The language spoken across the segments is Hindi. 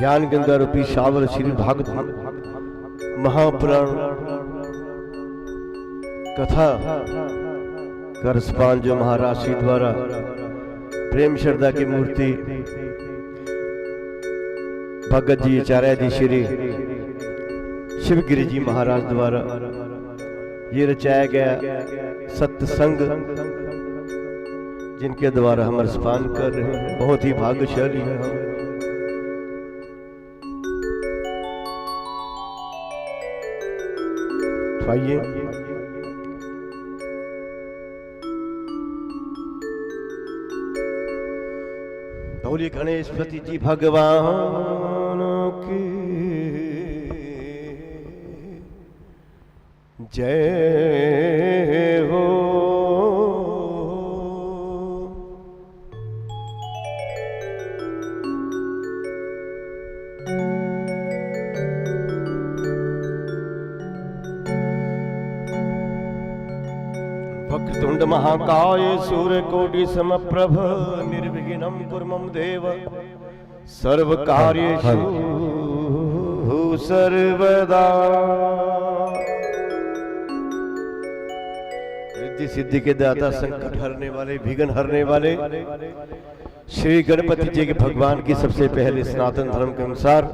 ज्ञान गंगा रूपी शावर श्री भागवत महापुराण कथा करसपान जो महाराज श्री द्वारा प्रेम श्रद्धा की मूर्ति भगत जी आचार्य जी श्री शिवगिरी जी महाराज द्वारा ये रचाया गया सत्संग जिनके द्वारा हम रसपान कर रहे हैं, बहुत ही भाग्यशाली है हम। आइए बोलिए गणेशपति जी भगवान की जय हो। वक्रतुंड महाकाय सूर्यकोटि समप्रभ निर्विघ्नं कुरु मम देव सर्वकार्येषु सर्वदा। रिद्धि सिद्धि के दाता, संकट हरने वाले, विघ्न हरने वाले श्री गणपति जी के भगवान की सबसे पहले सनातन धर्म के अनुसार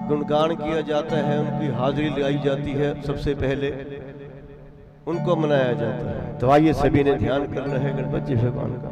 गुणगान किया जाता है, उनकी हाजिरी लगाई जाती है, सबसे पहले उनको मनाया जाता है। तो आइए सभी ने ध्यान करना है गणपति जी भगवान का।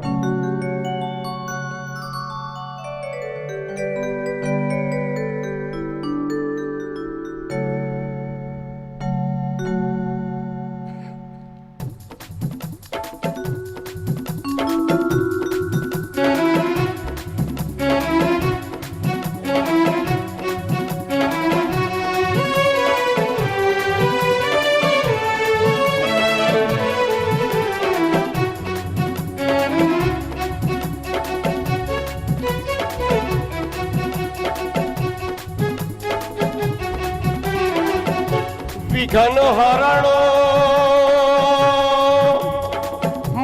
विघ्न हरणो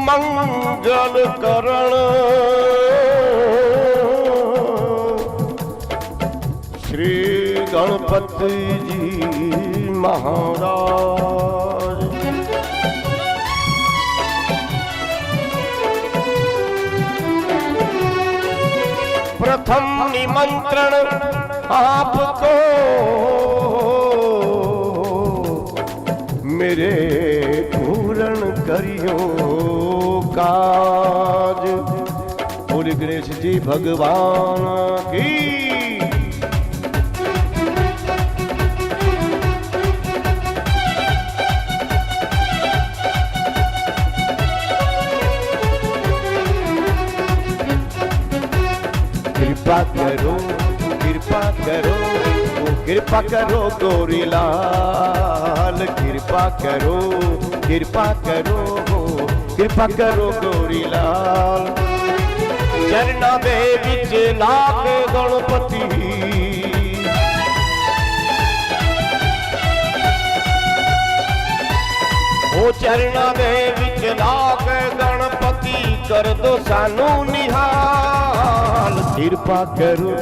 मंगल करण श्री गणपति जी महाराज। प्रथम निमंत्रण आपको मेरे पूर्ण करियो काज। बोले गणेश जी भगवान की। कृपा करो कृपा करो कृपा करो गोरी लाल, कृपा करो कृपा करो कृपा करो गोरी लाल। चरना दे विच लाग गणपति ओ चरना दे विच लाग गणपति कर दो सानू निहाल। कृपा करो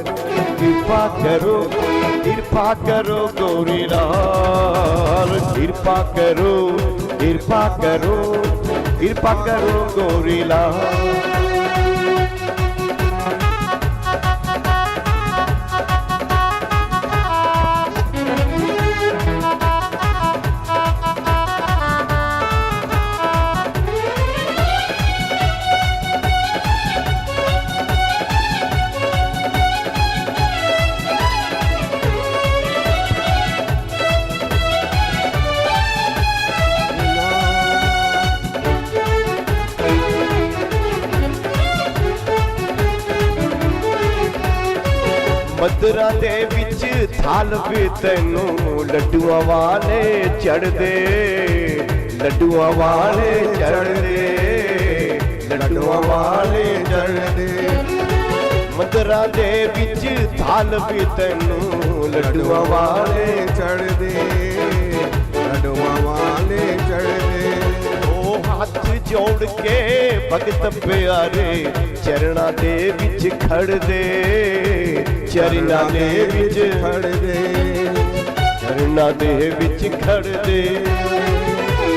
कृपा करो कृपा करो गोरी लाल, कृपा करो कृपा करो कृपा करो गोरी लाल। मदरा दे विच थाल वे तैनू लड्डुआं वाले चढ़दे, लड्डुआं वाले चढ़दे, लड्डुआं वाले चढ़दे। मदरा दे विच थाल वे तैनू लड्डुआं वाले चढ़दे, लड्डुआं वाले चढ़दे। ओ हथ जोड़ के भगत प्यारे चरणा दे विच खड़ दे, चरणा दे विच खड़ दे, चरणा दे विच खड़ दे।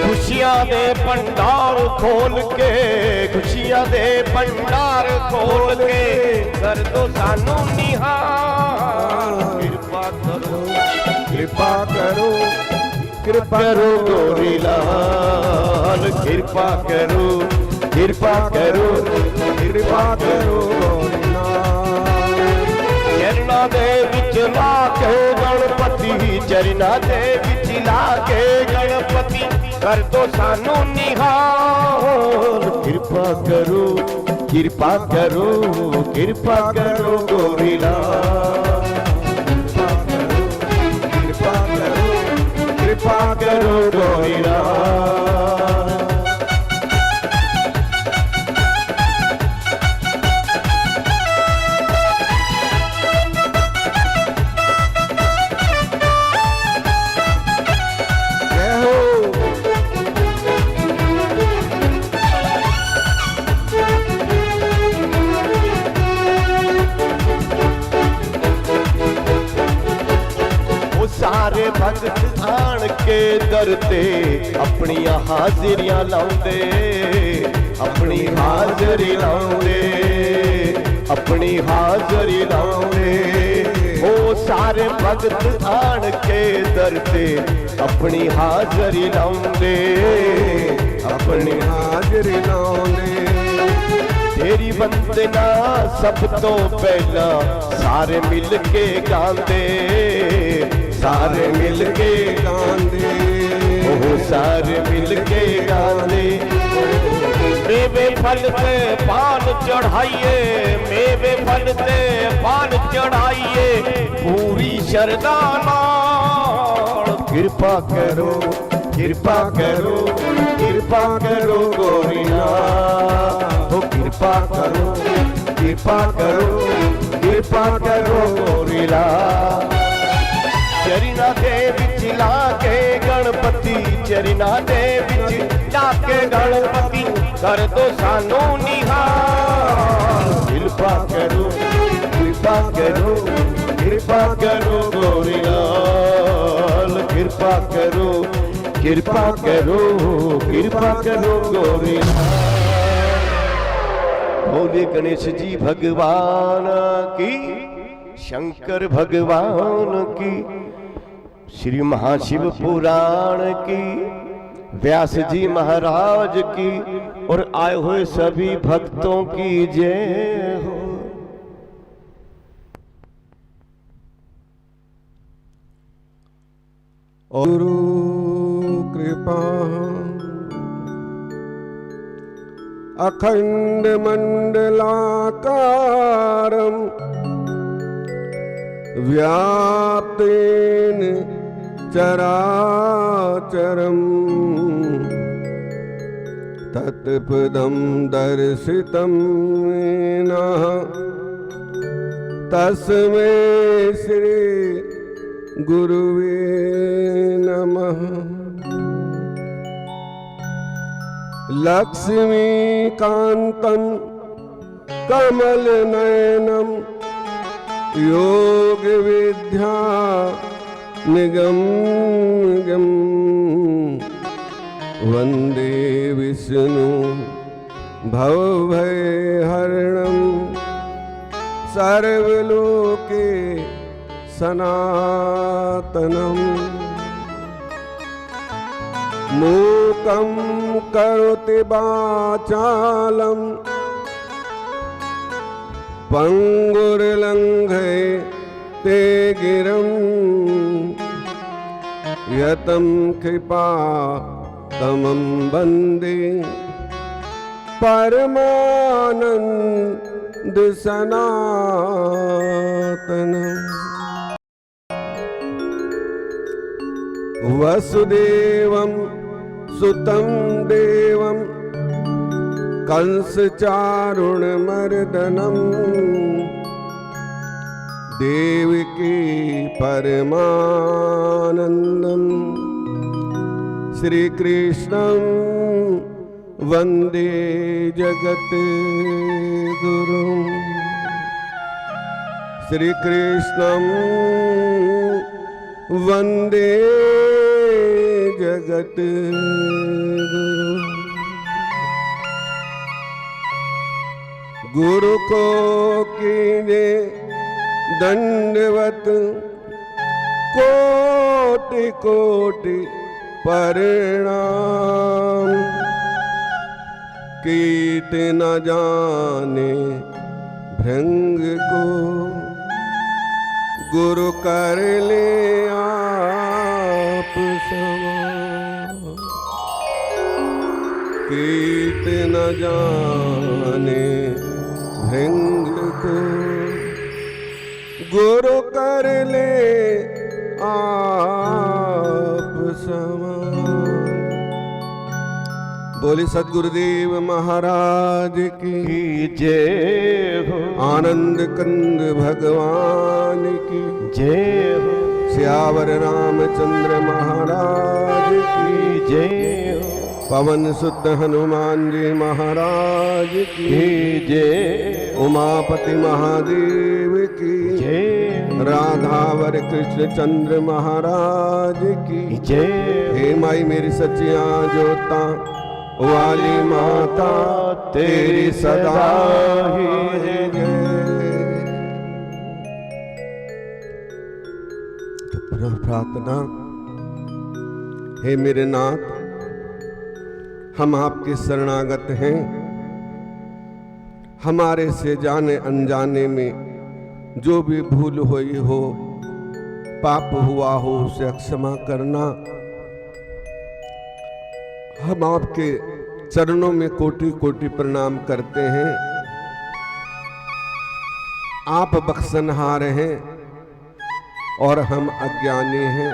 खुशियां दे भंडार खोल के, खुशियां दे भंडार खोल के कर दो सानू निहाल। कृपा करो, कृपा करो, कृपा करो गोरी लाल। कृपा करो, कृपा करो, कृपा करो गोरी लाल। चरणा दे विच ला के गणपति, चरणा दे विच ला के गणपति कर दो सानू निहाल। कृपा करो, कृपा करो, कृपा करो गोरी लाल। कृपा करो, कृपा करो गोरी लाल। सारे भगत आन के दर ते अपनी हाजिरियां लाउंदे, अपनी हाजरी लाउंदे, अपनी हाजरी लाउंदे। ओ सारे भगत आन के दर ते अपनी हाजरी लाउंदे, अपनी हाजरी लाउंदे। तेरी वंदना सब तो पहला सारे मिल के गांदे, सारे मिल के गांदे, ओह सारे मिल के गांदे। मेवे फल ते पान चढ़ाइए, मेवे फल ते पान चढ़ाइए पूरी शरदा नाल। कृपा करो, कृपा करो, कृपा करो गोरी लाल। ओ कृपा करो, कृपा करो, कृपा करो गोरी लाल। चरणा दे विच लाके गणपति, चरणा दे विच लाके गणपति कर दो सानू निहाल। कृपा करो, कृपा करो, कृपा करो गोरी लाल। कृपा करो, कृपा करो, कृपा करो गोरी लाल। बोले गणेश जी भगवान की, शंकर भगवान की, श्री महाशिव पुराण की, व्यास जी महाराज की और आए हुए सभी भक्तों की जय हो। गुरु कृपा अखंड मंडलाकारं व्याप्तेन चराचरम् तत्पदं दर्शितं येन तस्मै श्री गुरुवे नमः। लक्ष्मीकान्तं कमलनयनं योगविद्या निगम्यं वन्दे विष्णु भवभयहरणं सर्वलोके सनातनम्। मूकं करोति वाचालं पंगुर्लंघयते गिरं यतं कृपातमं वन्दे परमानन्द सनातनम्। वसुदेवं सुतं देवं कंसचारुणमर्दनं देवकी परमानन्दं श्रीकृष्णं वंदे जगत गुरु श्री कृष्णं वंदे जगत गुरु को कीजे दंडवत कोटि कोटि प्रणाम कीट न जाने भृंग को गुरु कर ले आप समान कीट न जाने भृंग को गुरु कर ले आप समान। बोले सद्गुरुदेव महाराज की जय हो। आनंद कंद भगवान की जय हो। सियावर रामचंद्र महाराज की जय हो। पवन सुत हनुमान जी महाराज की जय। उमापति महादेव की जय। राधावर कृष्ण चंद्र महाराज की जय। हे माई मेरी सच्चियां जोता वाली माता तेरी सदा ही जय। प्रार्थना। हे मेरे नाथ, हम आपके शरणागत हैं। हमारे से जाने अनजाने में जो भी भूल हुई हो, पाप हुआ हो, उसे क्षमा करना। हम आपके चरणों में कोटि कोटि प्रणाम करते हैं। आप बख्शनहार हैं और हम अज्ञानी हैं।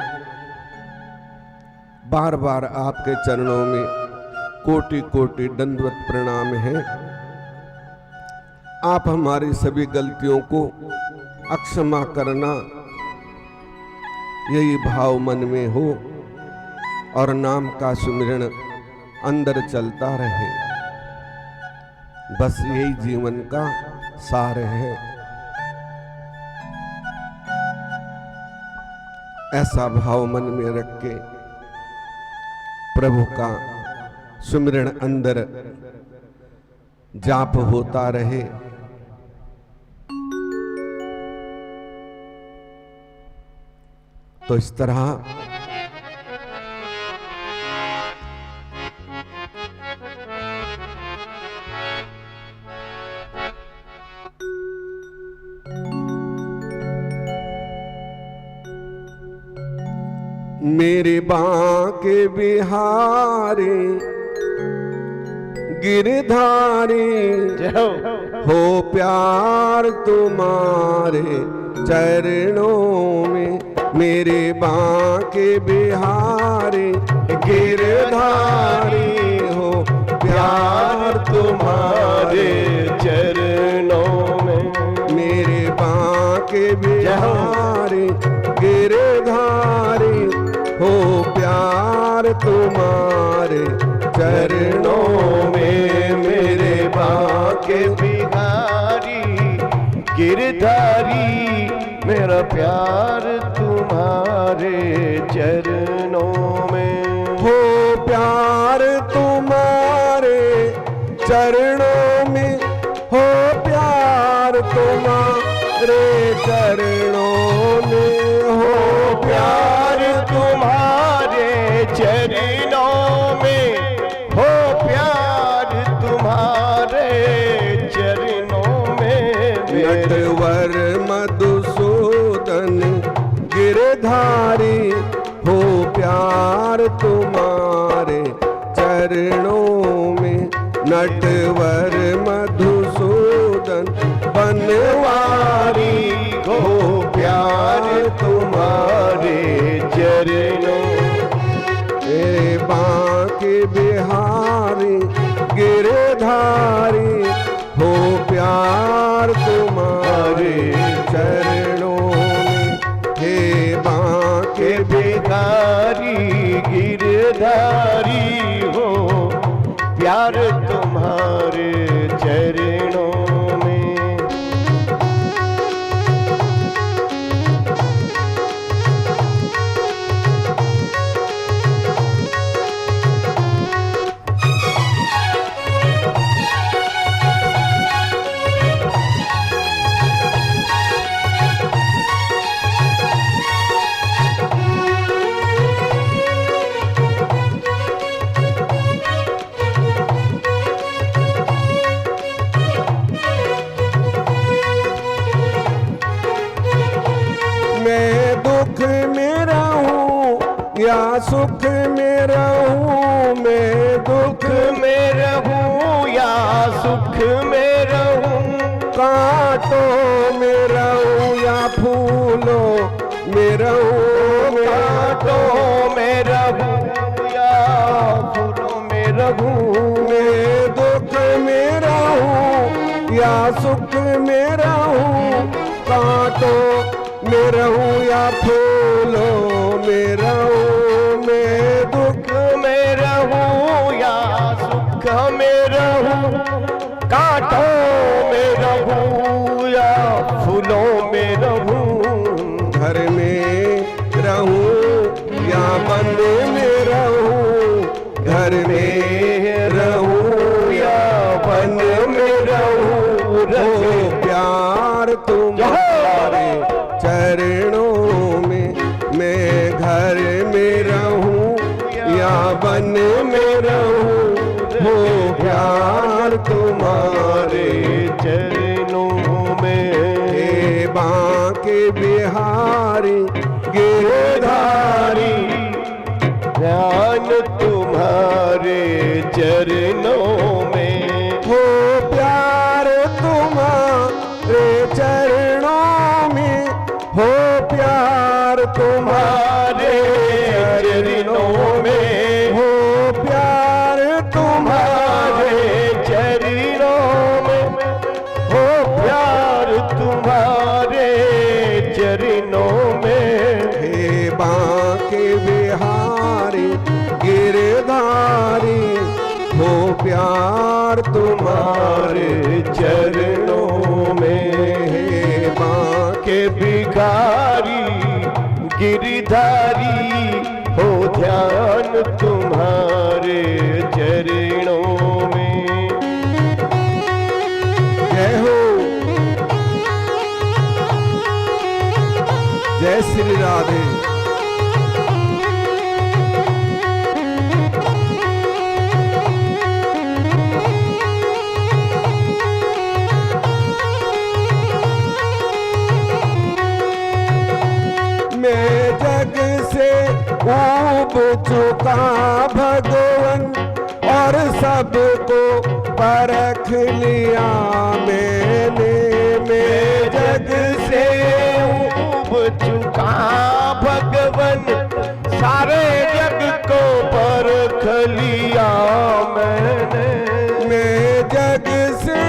बार बार आपके चरणों में कोटि कोटि दंडवत प्रणाम है। आप हमारी सभी गलतियों को अक्षमा करना, यही भाव मन में हो और नाम का सुमिरन अंदर चलता रहे। बस यही जीवन का सार है। ऐसा भाव मन में रख के प्रभु का सुमिरन अंदर जाप होता रहे। तो इस तरह मेरे बांके बिहारी गिरधारी हो प्यार तुम्हारे चरणों में। मेरे बांके बिहारी गिरधारी हो प्यार तुम्हारे चरणों में। मेरे बांके बिहारी गिरधारी हो प्यार तुम्हारे चरणों में। मेरे बांके बिहारी गिरधारी मेरा प्यार तुम्हारे चरणों में। हो प्यार तुम्हारे चरणों में, हो प्यार तुम्हारे चरणों में, हो प्यार तुम्हारे चरणों में, हो प्यार तुम्हारे चरणों में। नटवर मधुसूदन गिरधारी हो प्यार तुम्हारे चरणों में। नटवर मधुसूदन बनवारी हो प्यार तुम्हारे चरणों। मेरे बांके बिहारी गिरधारी हो प्यार तुम्हारे चरणों में। हे बांके बिहारी गिरधारी हो प्यार दुख में रहूं या सुख में रहूं, मैं दुख में रहूं या सुख में रहूं, कांटों में रहूं या फूलों में रहूं, कांटों में रहूं या फूलों में रहूं, मैं दुख में रहूं या सुख में रहूं, कांटों में रहूं या फूलों में रहूं, मैं दुख में रहूं या सुख में रहूं, कांटों में रहूं या फूलों में रहूं, घर में रहूं या वन में रहूं, घर में रहूं या वन में रहूं, रहे प्यार तुम्हारे चरणों में, मैं घर में रहूं या वन में रहूं, हो प्यार तुम्हारे चरणों में। हे बांके बिहारी गिरधारी, ध्यान तुम्हारे चरणों में, हो प्यार तुम्हारे चरणों में, हो प्यार तुम्हारे चरणों में, हो प्यार तुम्हारे चरणों में, हो प्यार तुम्हारे चरणों में। हे बांके बिहारी गिरधारी, हो प्यार तुम्हारे चरणों में। हे बांके भिखारी गिरिधारी, हो ध्यान तुम्हारे चरणों में। जय हो, जय श्री राधे। मैं जग से ऊब चुका भगवन, और सबको परख लिया मैंने, मैं जग से ऊब चुका भगवन, सारे जग को परख लिया मैंने, मैं जग से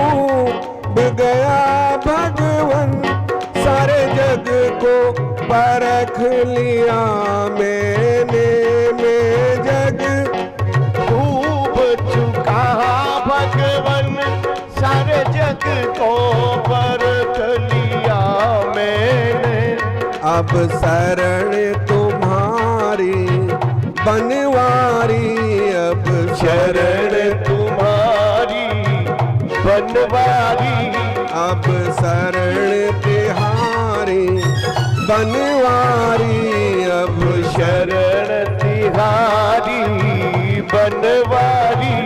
ऊब गया भगवन, सारे जग को परख लिया मैंने, मैं जग ऊब चुका भगवन, सारे जग को परख लिया मैंने। अब शरण तुम्हारी बनवारी, अब शरण तुम्हारी बनवारी, अब शरण तिहारी बनवारी, अब शरण तिहारी बनवारी,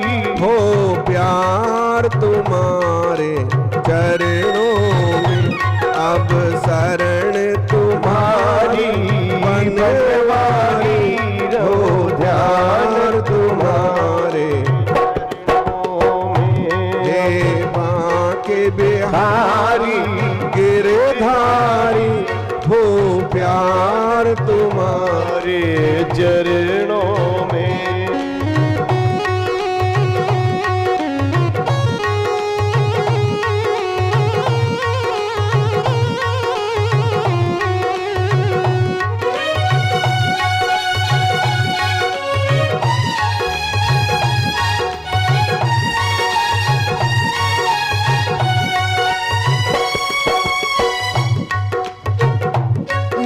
हो प्यार तुम्हारे चरणों में, अब शरण तुम्हारी बनवारी, हो ध्यान तुम्हारे। हे बांके बिहारी गिरधारी, हो प्यार तुम्हारे चरणों में।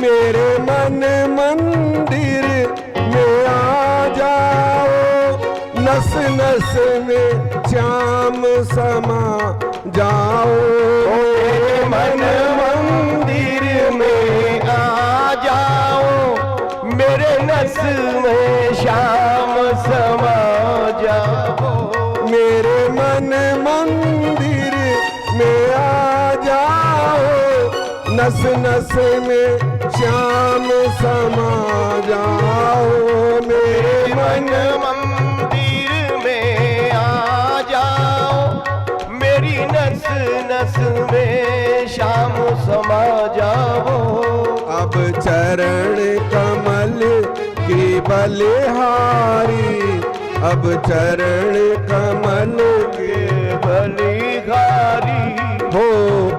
मेरे मन मंदिर में आ जाओ, नस नस में श्याम समा जाओ, मेरे मन मंदिर में आ जाओ, मेरे नस में श्याम समा जाओ, मेरे मन मंदिर में आ जाओ, नस नस में श्याम समा जाओ मेरे मन मंदिर में आ जाओ, मेरी नस नस में श्याम समा जाओ। अब चरण कमल की बलिहारी, अब चरण कमल के बलिहारी, हो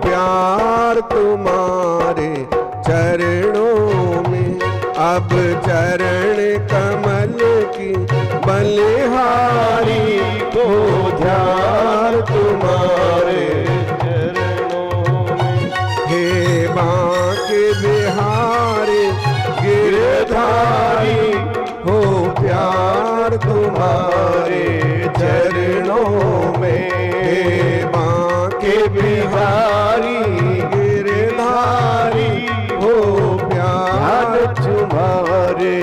प्यार तुम्हारे चरणों में। अब चरण कमल की बलिहारी, को ध्यान तुम्हारे चरणों में। हे बांके बिहारी गिरधारी, हो प्यार तुम्हारे चरणों में। हे बांके बिहारी गिरधारी, हो प्यार तुम्हारे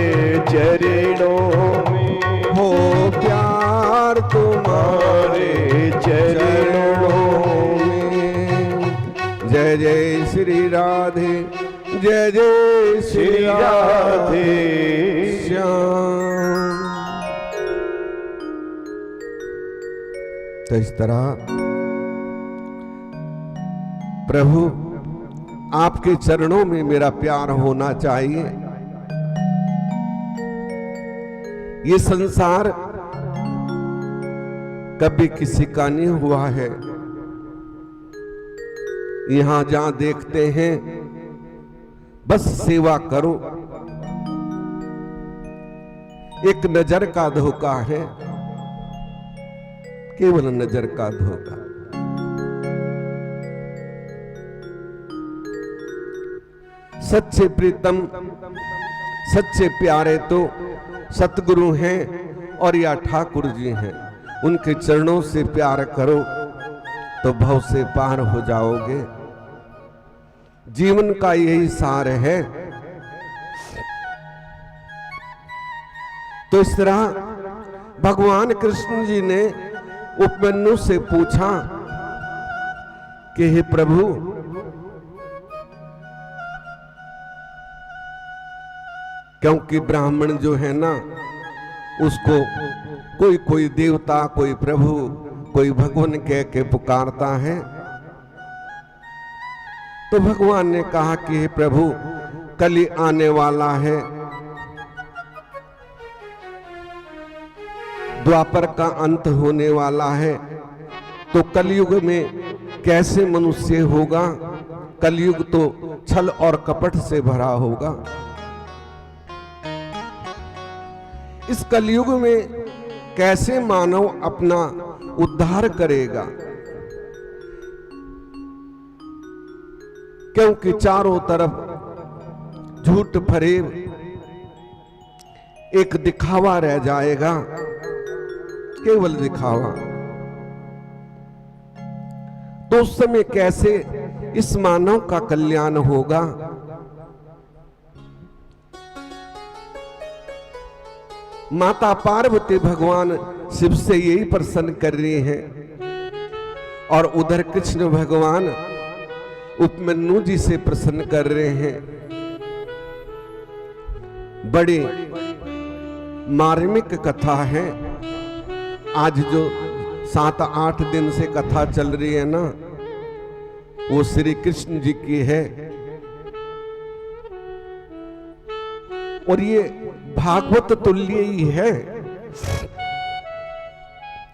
चरणों में, हो प्यार तुम्हारे चरणों में। जय जय श्री राधे, जय जय श्री राधे श्याम। तो इस तरह प्रभु आपके चरणों में मेरा प्यार होना चाहिए। ये संसार कभी किसी का नहीं हुआ है। यहां जहां देखते हैं बस सेवा करो, एक नजर का धोखा है, केवल नजर का धोखा। सच्चे प्रीतम, सच्चे प्यारे तो सतगुरु हैं और या ठाकुर जी हैं। उनके चरणों से प्यार करो तो भव से पार हो जाओगे। जीवन का यही सार है। तो इस तरह भगवान कृष्ण जी ने उपमन्यु से पूछा कि हे प्रभु, क्योंकि ब्राह्मण जो है ना, उसको कोई कोई देवता, कोई प्रभु, कोई भगवान कह के पुकारता है। तो भगवान ने कहा कि हे प्रभु, कली आने वाला है, द्वापर का अंत होने वाला है, तो कलयुग में कैसे मनुष्य होगा? कलयुग तो छल और कपट से भरा होगा। इस कलयुग में कैसे मानव अपना उद्धार करेगा? क्योंकि चारों तरफ झूठ फरेब, एक दिखावा रह जाएगा, केवल दिखावा। तो उस समय कैसे इस मानव का कल्याण होगा? माता पार्वती भगवान शिव से यही प्रसन्न कर रही हैं, और उधर कृष्ण भगवान उपमन्यु जी से प्रसन्न कर रहे हैं। बड़ी मार्मिक कथा है। आज जो 7-8 दिन से कथा चल रही है ना, वो श्री कृष्ण जी की है। और ये भागवत तुल्य ही है।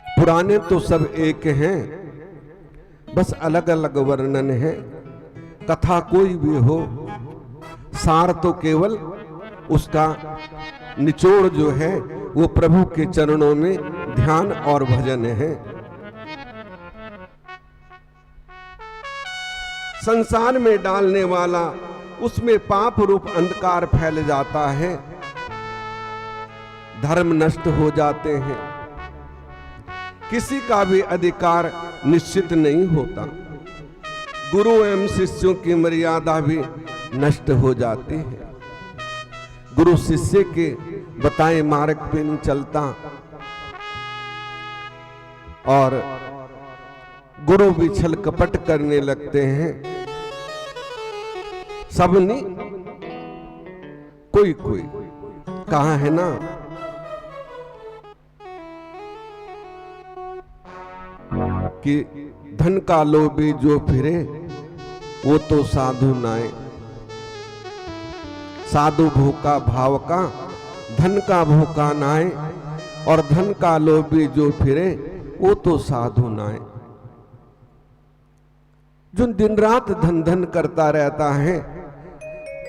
पुराने तो सब एक हैं, बस अलग अलग वर्णन है। कथा कोई भी हो, सार तो केवल उसका निचोड़ जो है वो प्रभु के चरणों में ध्यान और भजन है। संसार में डालने वाला, उसमें पाप रूप अंधकार फैल जाता है, धर्म नष्ट हो जाते हैं, किसी का भी अधिकार निश्चित नहीं होता, गुरु एवं शिष्यों की मर्यादा भी नष्ट हो जाती है, गुरु शिष्य के बताए मार्ग पे नहीं चलता, और गुरु भी छल कपट करने लगते हैं। सब नहीं, कोई कोई कहा है ना, कि धन का लोभी जो फिरे वो तो साधु नाए। साधु भूखा भाव का, धन का भूखा नाए, और धन का लोभी जो फिरे वो तो साधु नाए। जो दिन रात धन धन करता रहता है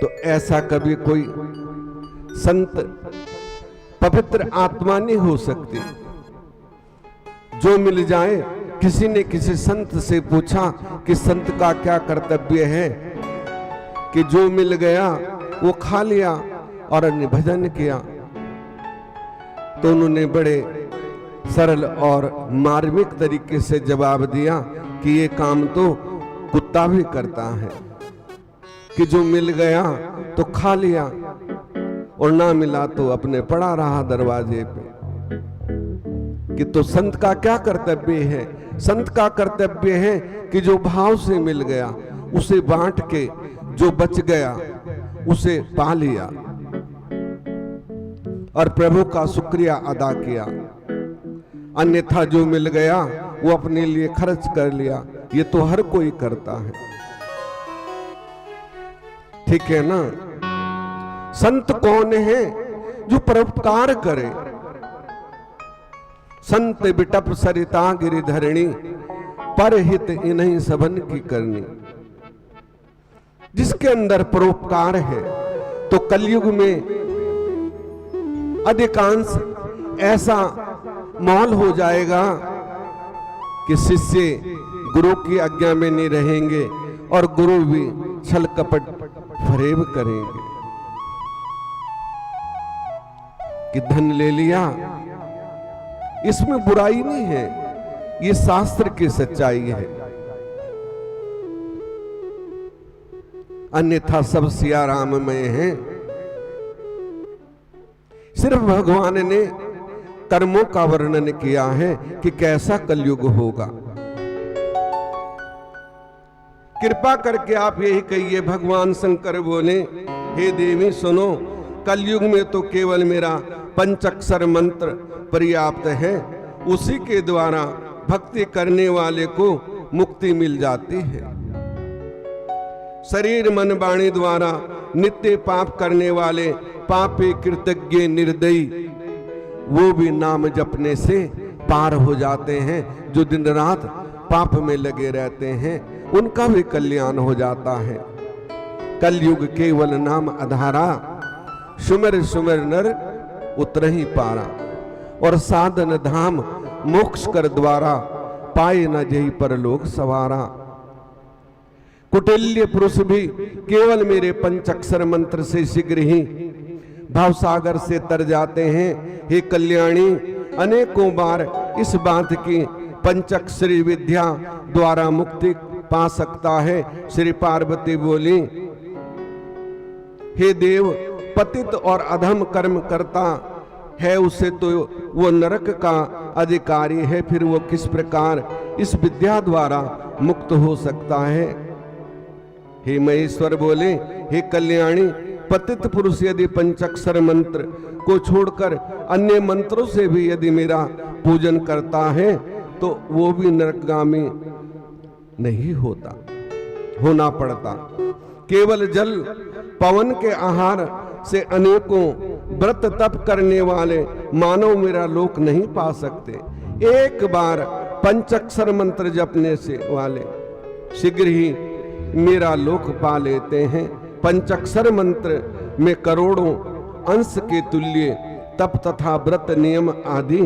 तो ऐसा कभी कोई संत पवित्र आत्मा नहीं हो सकती। जो मिल जाए, किसी ने किसी संत से पूछा कि संत का क्या कर्तव्य है, कि जो मिल गया वो खा लिया और भजन किया। तो उन्होंने बड़े सरल और मार्मिक तरीके से जवाब दिया कि ये काम तो कुत्ता भी करता है, कि जो मिल गया तो खा लिया और ना मिला तो अपने पड़ा रहा दरवाजे पे। कि तो संत का क्या कर्तव्य है? संत का कर्तव्य है कि जो भाव से मिल गया उसे बांट के, जो बच गया उसे पा लिया और प्रभु का शुक्रिया अदा किया। अन्यथा जो मिल गया वो अपने लिए खर्च कर लिया। ये तो हर कोई करता है, ठीक है ना। संत कौन है? जो परोपकार करे। संत बिटप सरिता गिरिधरणी, परहित इन्हीं सबन की करनी। जिसके अंदर परोपकार है तो कलयुग में अधिकांश ऐसा माहौल हो जाएगा कि शिष्य गुरु की आज्ञा में नहीं रहेंगे और गुरु भी छल कपट फरेब करेंगे कि धन ले लिया। इसमें बुराई नहीं है, ये शास्त्र की सच्चाई है। अन्यथा सब सिया राम में है। सिर्फ भगवान ने कर्मों का वर्णन किया है कि कैसा कलयुग होगा। कृपा करके आप यही कहिए, भगवान शंकर बोले, हे देवी सुनो, कलयुग में तो केवल मेरा पंचाक्षर मंत्र पर्याप्त है। उसी के द्वारा भक्ति करने वाले को मुक्ति मिल जाती है। शरीर मन वाणी द्वारा नित्य पाप करने वाले पापी कृतज्ञ निर्दयी वो भी नाम जपने से पार हो जाते हैं। जो दिन रात पाप में लगे रहते हैं उनका भी कल्याण हो जाता है। कलयुग केवल नाम आधारा, सुमिर सुमिर नर उतर ही पारा। और साधन धाम मोक्ष कर द्वारा, पाए न जही पर लोग सवारा। कुटिल्य पुरुष भी केवल मेरे पंचाक्षर मंत्र से शीघ्र ही भावसागर से तर जाते हैं। हे कल्याणी, अनेकों बार इस बात की पंचाक्षरी विद्या द्वारा मुक्ति पा सकता है। श्री पार्वती बोली, हे देव, पतित और अधम कर्म करता है उसे तो वो नरक का अधिकारी है, फिर वो किस प्रकार इस विद्या द्वारा मुक्त हो सकता है। हे महेश्वर बोले, हे कल्याणी, पतित पुरुष यदि पंचाक्षर मंत्र को छोड़कर अन्य मंत्रों से भी यदि मेरा पूजन करता है तो वो भी नरकगामी नहीं होना पड़ता। केवल जल पवन के आहार से अनेकों व्रत तप करने वाले मानव मेरा लोक नहीं पा सकते। एक बार पंचाक्षर मंत्र जपने से वाले शीघ्र ही मेरा लोक पा लेते हैं। पंचाक्षर मंत्र में करोड़ों अंश के तुल्य तप तथा व्रत नियम आदि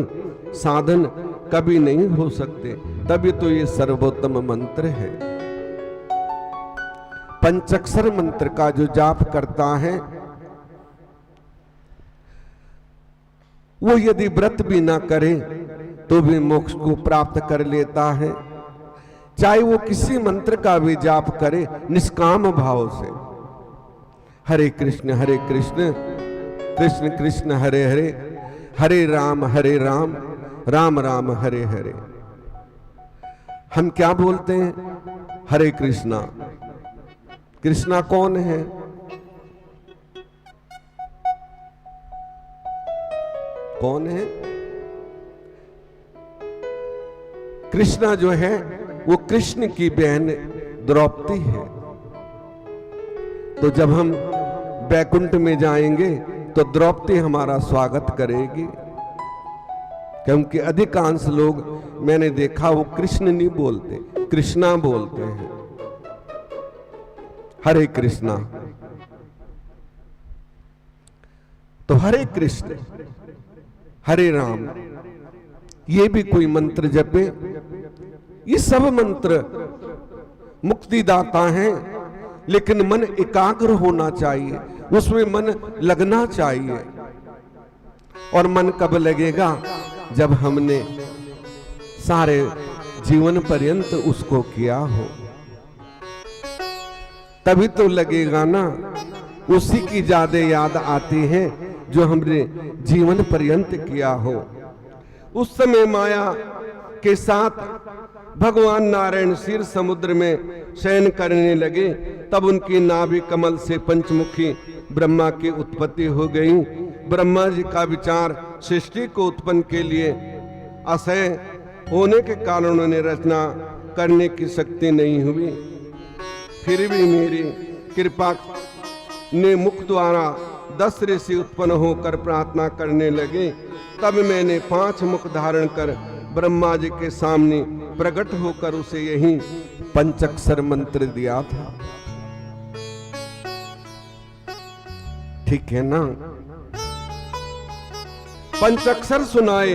साधन कभी नहीं हो सकते। तभी तो ये सर्वोत्तम मंत्र है। पंचाक्षर मंत्र का जो जाप करता है वो यदि व्रत भी ना करे तो भी मोक्ष को प्राप्त कर लेता है। चाहे वो किसी मंत्र का भी जाप करे निष्काम भाव से। हरे कृष्ण कृष्ण कृष्ण हरे हरे, हरे राम राम राम हरे हरे। हम क्या बोलते हैं? हरे कृष्णा। कृष्णा कौन है? कौन है? कृष्णा जो है वो कृष्ण की बहन द्रौपदी है। तो जब हम बैकुंठ में जाएंगे तो द्रौपदी हमारा स्वागत करेगी, क्योंकि अधिकांश लोग मैंने देखा वो कृष्ण नहीं बोलते, कृष्णा बोलते हैं। हरे कृष्णा। तो हरे कृष्ण हरे राम, ये भी कोई मंत्र जपे। ये सब मंत्र मुक्तिदाता हैं, लेकिन मन एकाग्र होना चाहिए, उसमें मन लगना चाहिए। और मन कब लगेगा? जब हमने सारे जीवन पर्यंत उसको किया हो, तभी तो लगेगा ना। उसी की ज्यादा याद आती है जो हमने जीवन पर्यंत किया हो। उस समय माया के साथ भगवान नारायण क्षीर समुद्र में शयन करने लगे, तब उनकी नाभि कमल से पंचमुखी ब्रह्मा की उत्पत्ति हो गई। ब्रह्मा जी का विचार सृष्टि को उत्पन्न के लिए असह्य होने के कारण उन्हें रचना करने की शक्ति नहीं हुई। फिर भी मेरी कृपा ने मुख द्वारा 10 ऋषि उत्पन्न होकर प्रार्थना करने लगे। तब मैंने 5 मुख धारण कर ब्रह्मा जी के सामने प्रकट होकर उसे यही पंचाक्षर मंत्र दिया था। ठीक है ना? पंचाक्षर सुनाए।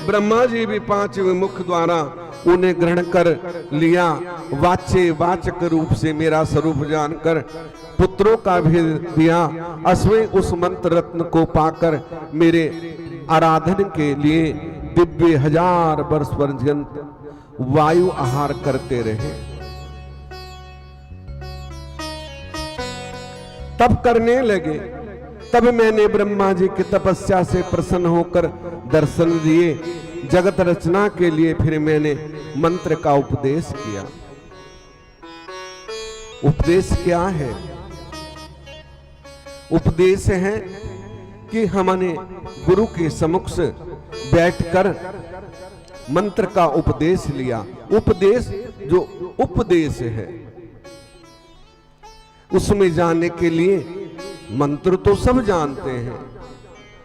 ब्रह्मा जी भी 5वें मुख द्वारा उन्हें ग्रहण कर लिया। वाच्य वाचक रूप से मेरा स्वरूप जानकर पुत्रों का भेद दिया। अश्वें उस मंत्र रत्न को पाकर मेरे आराधन के लिए दिव्य 1000 वर्ष पर्यंत वायु आहार करते रहे। तब करने लगे। तब मैंने ब्रह्मा जी की तपस्या से प्रसन्न होकर दर्शन दिए। जगत रचना के लिए फिर मैंने मंत्र का उपदेश किया। उपदेश क्या है? उपदेश है कि हमने गुरु के समक्ष बैठकर मंत्र का उपदेश लिया। उपदेश जो उपदेश है, उसमें जाने के लिए मंत्र तो सब जानते हैं,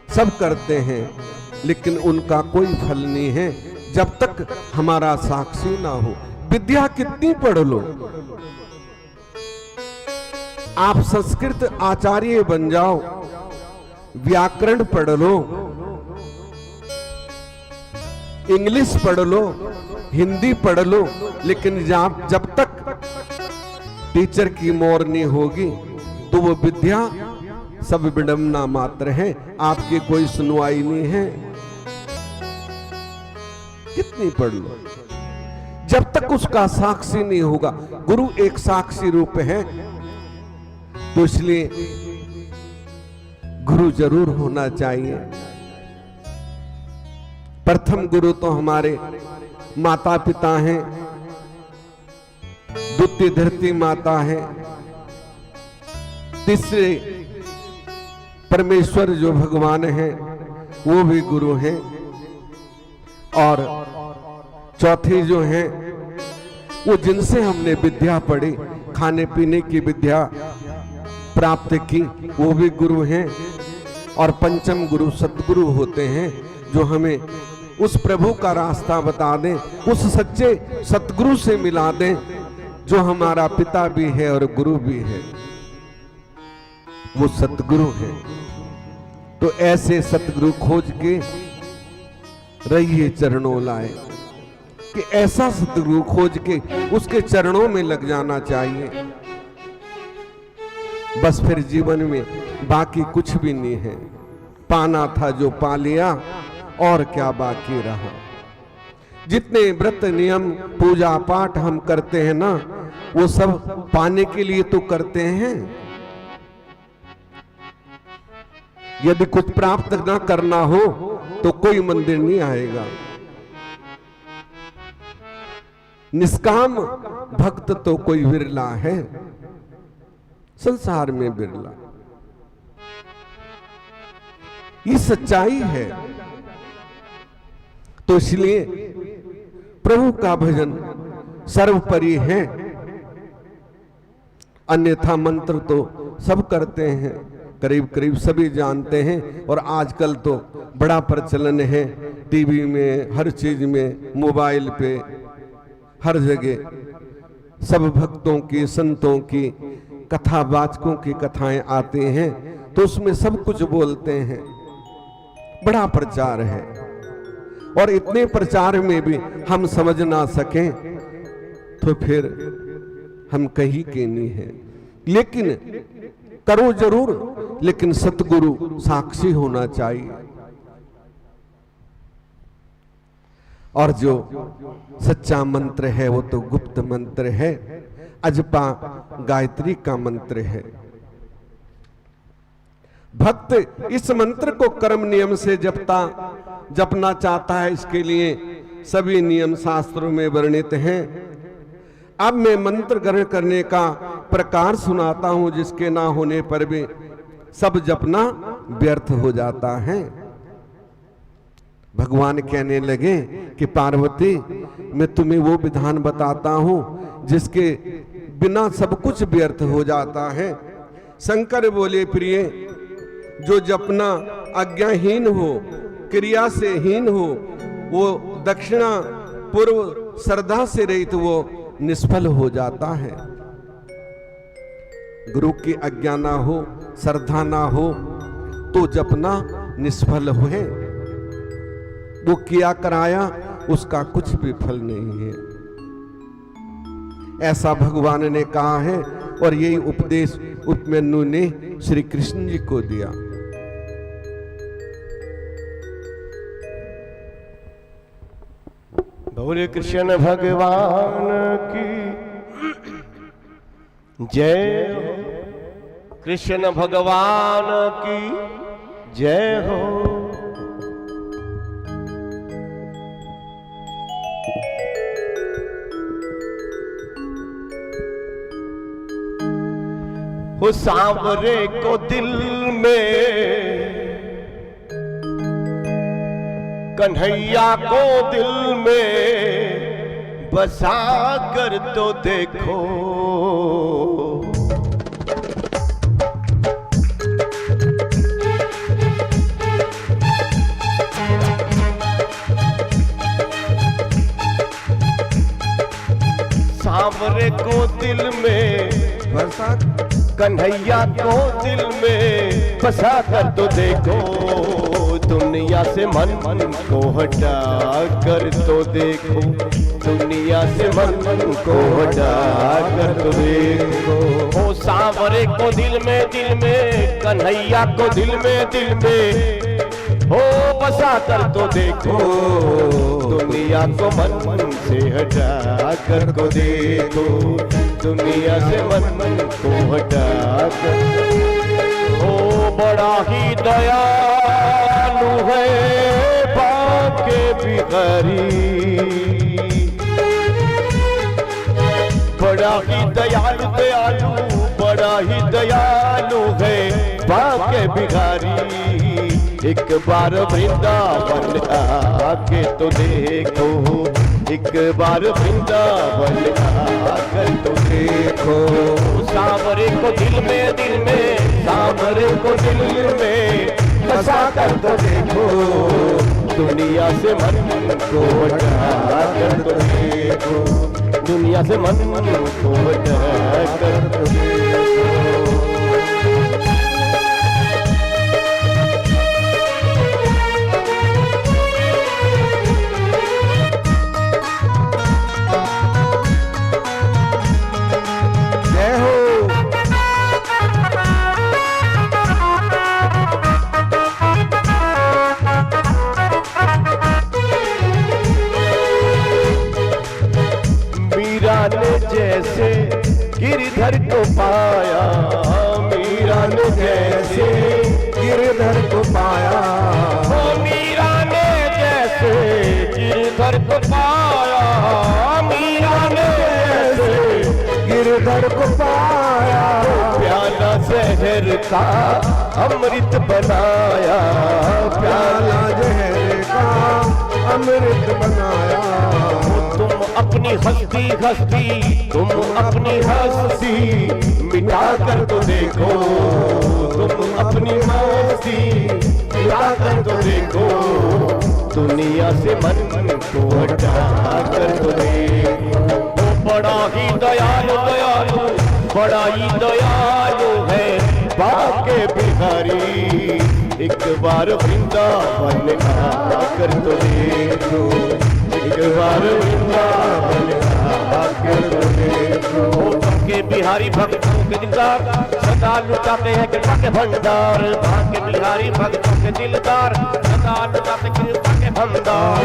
सब करते हैं, लेकिन उनका कोई फल नहीं है जब तक हमारा साक्षी ना हो। विद्या कितनी पढ़ लो, आप संस्कृत आचार्य बन जाओ, व्याकरण पढ़ लो, इंग्लिश पढ़ लो, हिंदी पढ़ लो, लेकिन जब तक टीचर की मोर नहीं होगी तो वो विद्या सब विडंबना मात्र है, आपकी कोई सुनवाई नहीं है। कितनी पढ़ लो, जब तक उसका साक्षी नहीं होगा। गुरु एक साक्षी रूप है, तो इसलिए गुरु जरूर होना चाहिए। प्रथम गुरु तो हमारे माता पिता हैं, द्वितीय धरती माता है, तीसरे परमेश्वर जो भगवान हैं वो भी गुरु हैं, और चौथी जो हैं वो जिनसे हमने विद्या पढ़ी, खाने पीने की विद्या प्राप्त की, वो भी गुरु हैं। और पंचम गुरु सतगुरु होते हैं, जो हमें उस प्रभु का रास्ता बता दें, उस सच्चे सतगुरु से मिला दें, जो हमारा पिता भी है और गुरु भी है, वो सतगुरु है। तो ऐसे सतगुरु खोज के रहिए चरणों लाए, कि ऐसा सतगुरु खोज के उसके चरणों में लग जाना चाहिए। बस फिर जीवन में बाकी कुछ भी नहीं है, पाना था जो पा लिया, और क्या बाकी रहा। जितने व्रत नियम पूजा पाठ हम करते हैं ना, वो सब पाने के लिए तो करते हैं। यदि कुछ प्राप्त ना करना हो तो कोई मंदिर नहीं आएगा। निष्काम भक्त तो कोई विरला है, संसार में बिरला। ये सच्चाई है। तो इसलिए प्रभु का भजन सर्वोपरि है, अन्यथा मंत्र तो सब करते हैं, करीब करीब सभी जानते हैं। और आजकल तो बड़ा प्रचलन है, टीवी में, हर चीज में, मोबाइल पे, हर जगह सब भक्तों की, संतों की, कथावाचकों की कथाएं आती हैं, तो उसमें सब कुछ बोलते हैं, बड़ा प्रचार है। और इतने प्रचार में भी हम समझ ना सकें तो फिर हम कहीं के नहीं हैं। लेकिन करो जरूर, लेकिन सतगुरु साक्षी होना चाहिए। और जो सच्चा मंत्र है वो तो गुप्त मंत्र है, अजपा गायत्री का मंत्र है। भक्त इस मंत्र को कर्म नियम से जपना चाहता है, इसके लिए सभी नियम शास्त्रों में वर्णित हैं। अब मैं मंत्र ग्रहण करने का प्रकार सुनाता हूं, जिसके ना होने पर भी सब जपना व्यर्थ हो जाता है। भगवान कहने लगे कि पार्वती, मैं तुम्हें वो विधान बताता हूं जिसके बिना सब कुछ व्यर्थ हो जाता है। शंकर बोले, प्रिय, जो जपना आज्ञाहीन हो, क्रिया से हीन हो, वो दक्षिणा पूर्व श्रद्धा से रहित वो निष्फल हो जाता है। गुरु की आज्ञा ना हो, श्रद्धा ना हो, तो जपना निष्फल हुए। वो किया कराया उसका कुछ भी फल नहीं है, ऐसा भगवान ने कहा है। और यही उपदेश उपमन्यु ने श्री कृष्ण जी को दिया। बोले कृष्ण भगवान की जय हो, कृष्ण भगवान की जय हो। हो सांवरे को दिल में, कन्हैया को दिल में बसा कर तो देखो। सांवरे को दिल में बसा, कन्हैया को दिल में बसा कर तो देखो। दुनिया से मन को हटा कर तो देखो, दुनिया से मन को हटा कर तो देखो। ओ सांवरे को दिल में, कन्हैया को दिल में हो बसा कर तो देखो। दुनिया को मन से हटा कर को देखो, दुनिया से मन को हटा कर। ओ बड़ा ही दयालु है बाके बिहारी, बड़ा ही दयालु बड़ा ही दयालु है बाके बिहारी। एक बार वृंदावन आके तो देखो, एक बार वृंदावन आकर तो देखो। सांवरे को दिल में, सांवरे को दिल में बसा कर तो देखो। दुनिया से मन को हटा कर तो देखो, दुनिया से मन को हटा कर तो देखो। जैसे गिरधर को पाया, मीरा ने जैसे गिरधर को पाया। मीरा ने जैसे गिरधर को पाया, मीरा ने जैसे गिरधर को पाया। प्याला जहर का अमृत बनाया, प्याला जहर का अमृत बनाया। तुम अपनी हस्ती हस्ती, तुम अपनी हस्ती मिटा कर तो देखो, तुम अपनी मस्ती मिटा कर तो देखो, दुनिया से मन को हटा कर तो देखो। वो बड़ा ही दयालु दयालु, बड़ा ही दयालु है बाके बिहारी, एक बार वृंदावन आकर तो देखो, एक बार वृंदावन आकर तो देखो। बाके बिहारी भक्तों के दिलदार सदा लुटाते हैं कृपा के भंडार, बाके बिहारी भक्तों के दिलदार सदा लुटाते कृपा के भंडार।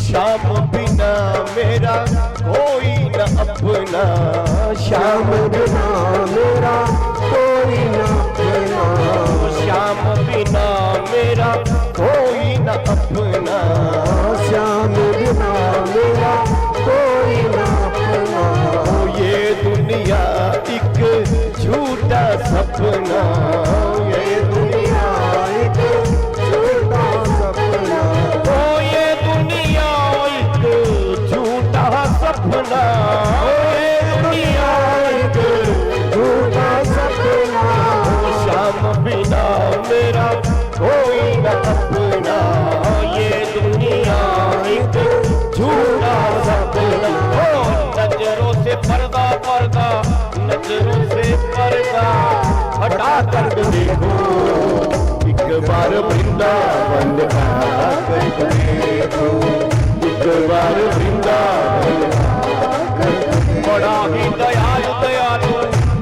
श्याम बिना मेरा कोई न अपना, श्याम बिना मेरा कोई न अपना, श्याम बिना मेरा कोई न अपना, श्याम बिना मेरा कोई न अपना। ये दुनिया एक झूठा सपना, ये दुनिया एक झूठा सपना, ये दुनिया एक झूठा सपना, ये दुनिया एक झूठा सपना। श्याम बिना मेरा कोई न अपना, ये दुनिया एक झूठा सपना। नजरों से पर्दा पर्दा, नजरों से पर्दा हटा कर देखो, एक बार वृंदावन आकर देखो, एक बार वृंदावन आकर देखो। बड़ा ही दयालु दयालु,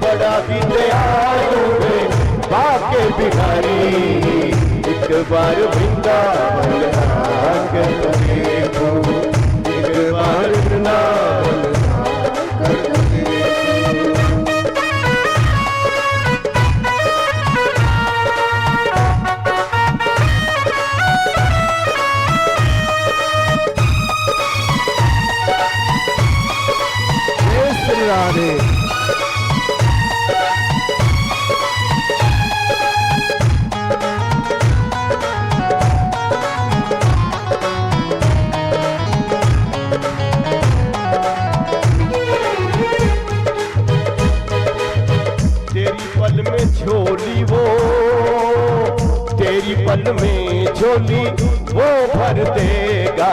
बड़ा ही दयालु है बाके बिहारी, एक बार वृंदावन आकर देखो, एक बार वृंदावन आकर देखो। जय श्री राधे। तेरी पल में झोली वो, तेरी पल में झोली वो भर देगा,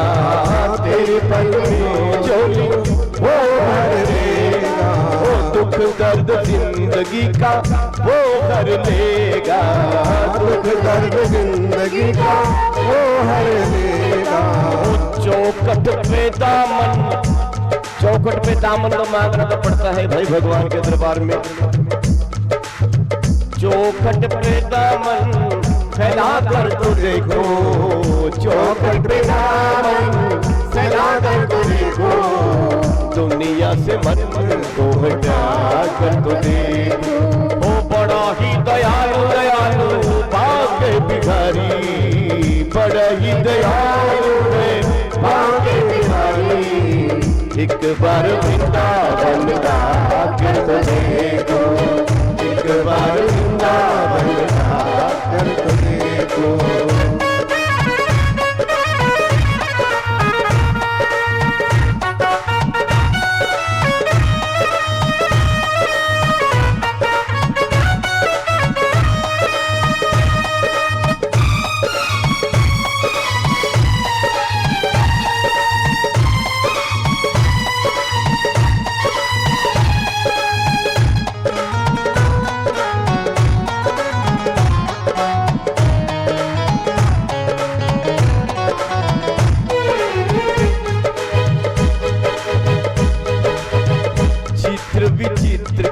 तेरी पल में झोली वो भर देगा। वो दुख दर्द जिंदगी का वो कर लेगा, दुख दर्द जिंदगी का वो हर देगा। वो चौखट पे दामन, चौखट पे दामन तो मांगना तो पड़ता है भाई भगवान के दरबार में। चौखट पे दामन फैला कर तो देखो, चौखट पे दामन फैला कर तो देखो, दुनिया से मन को हटा कर तो देखो। ओ बड़ा ही दयालु दयालु बाके बिहारी, बड़ा ही दयालु है बाके बिहारी, एक बार वृंदावन आकर तो देखो, एक बार वृंदावन आकर तो देखो।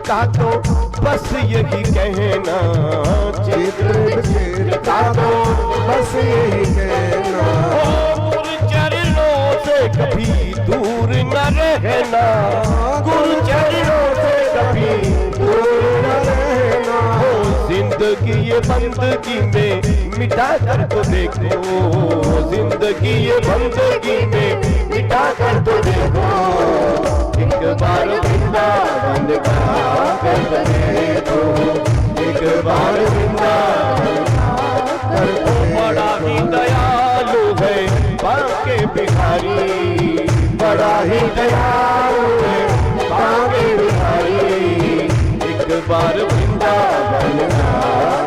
का तो बस यही कहना, चित्र विचित्र का तो बस यही कहना। चरणों से कभी दूर न रह रहना, गुरु चरणों से कभी दूर न रहना। हो जिंदगी ये बंदगी में मिटा कर तो देखो, जिंदगी ये बंदगी में मिटा कर तो देखो। एक बार वृंदावन का कर देखो, एक बार वृंदावन कर तो। बड़ा ही दयालु है बांके बिहारी, बड़ा ही दयालु है बांके बिहारी। एक बार वृंदावन का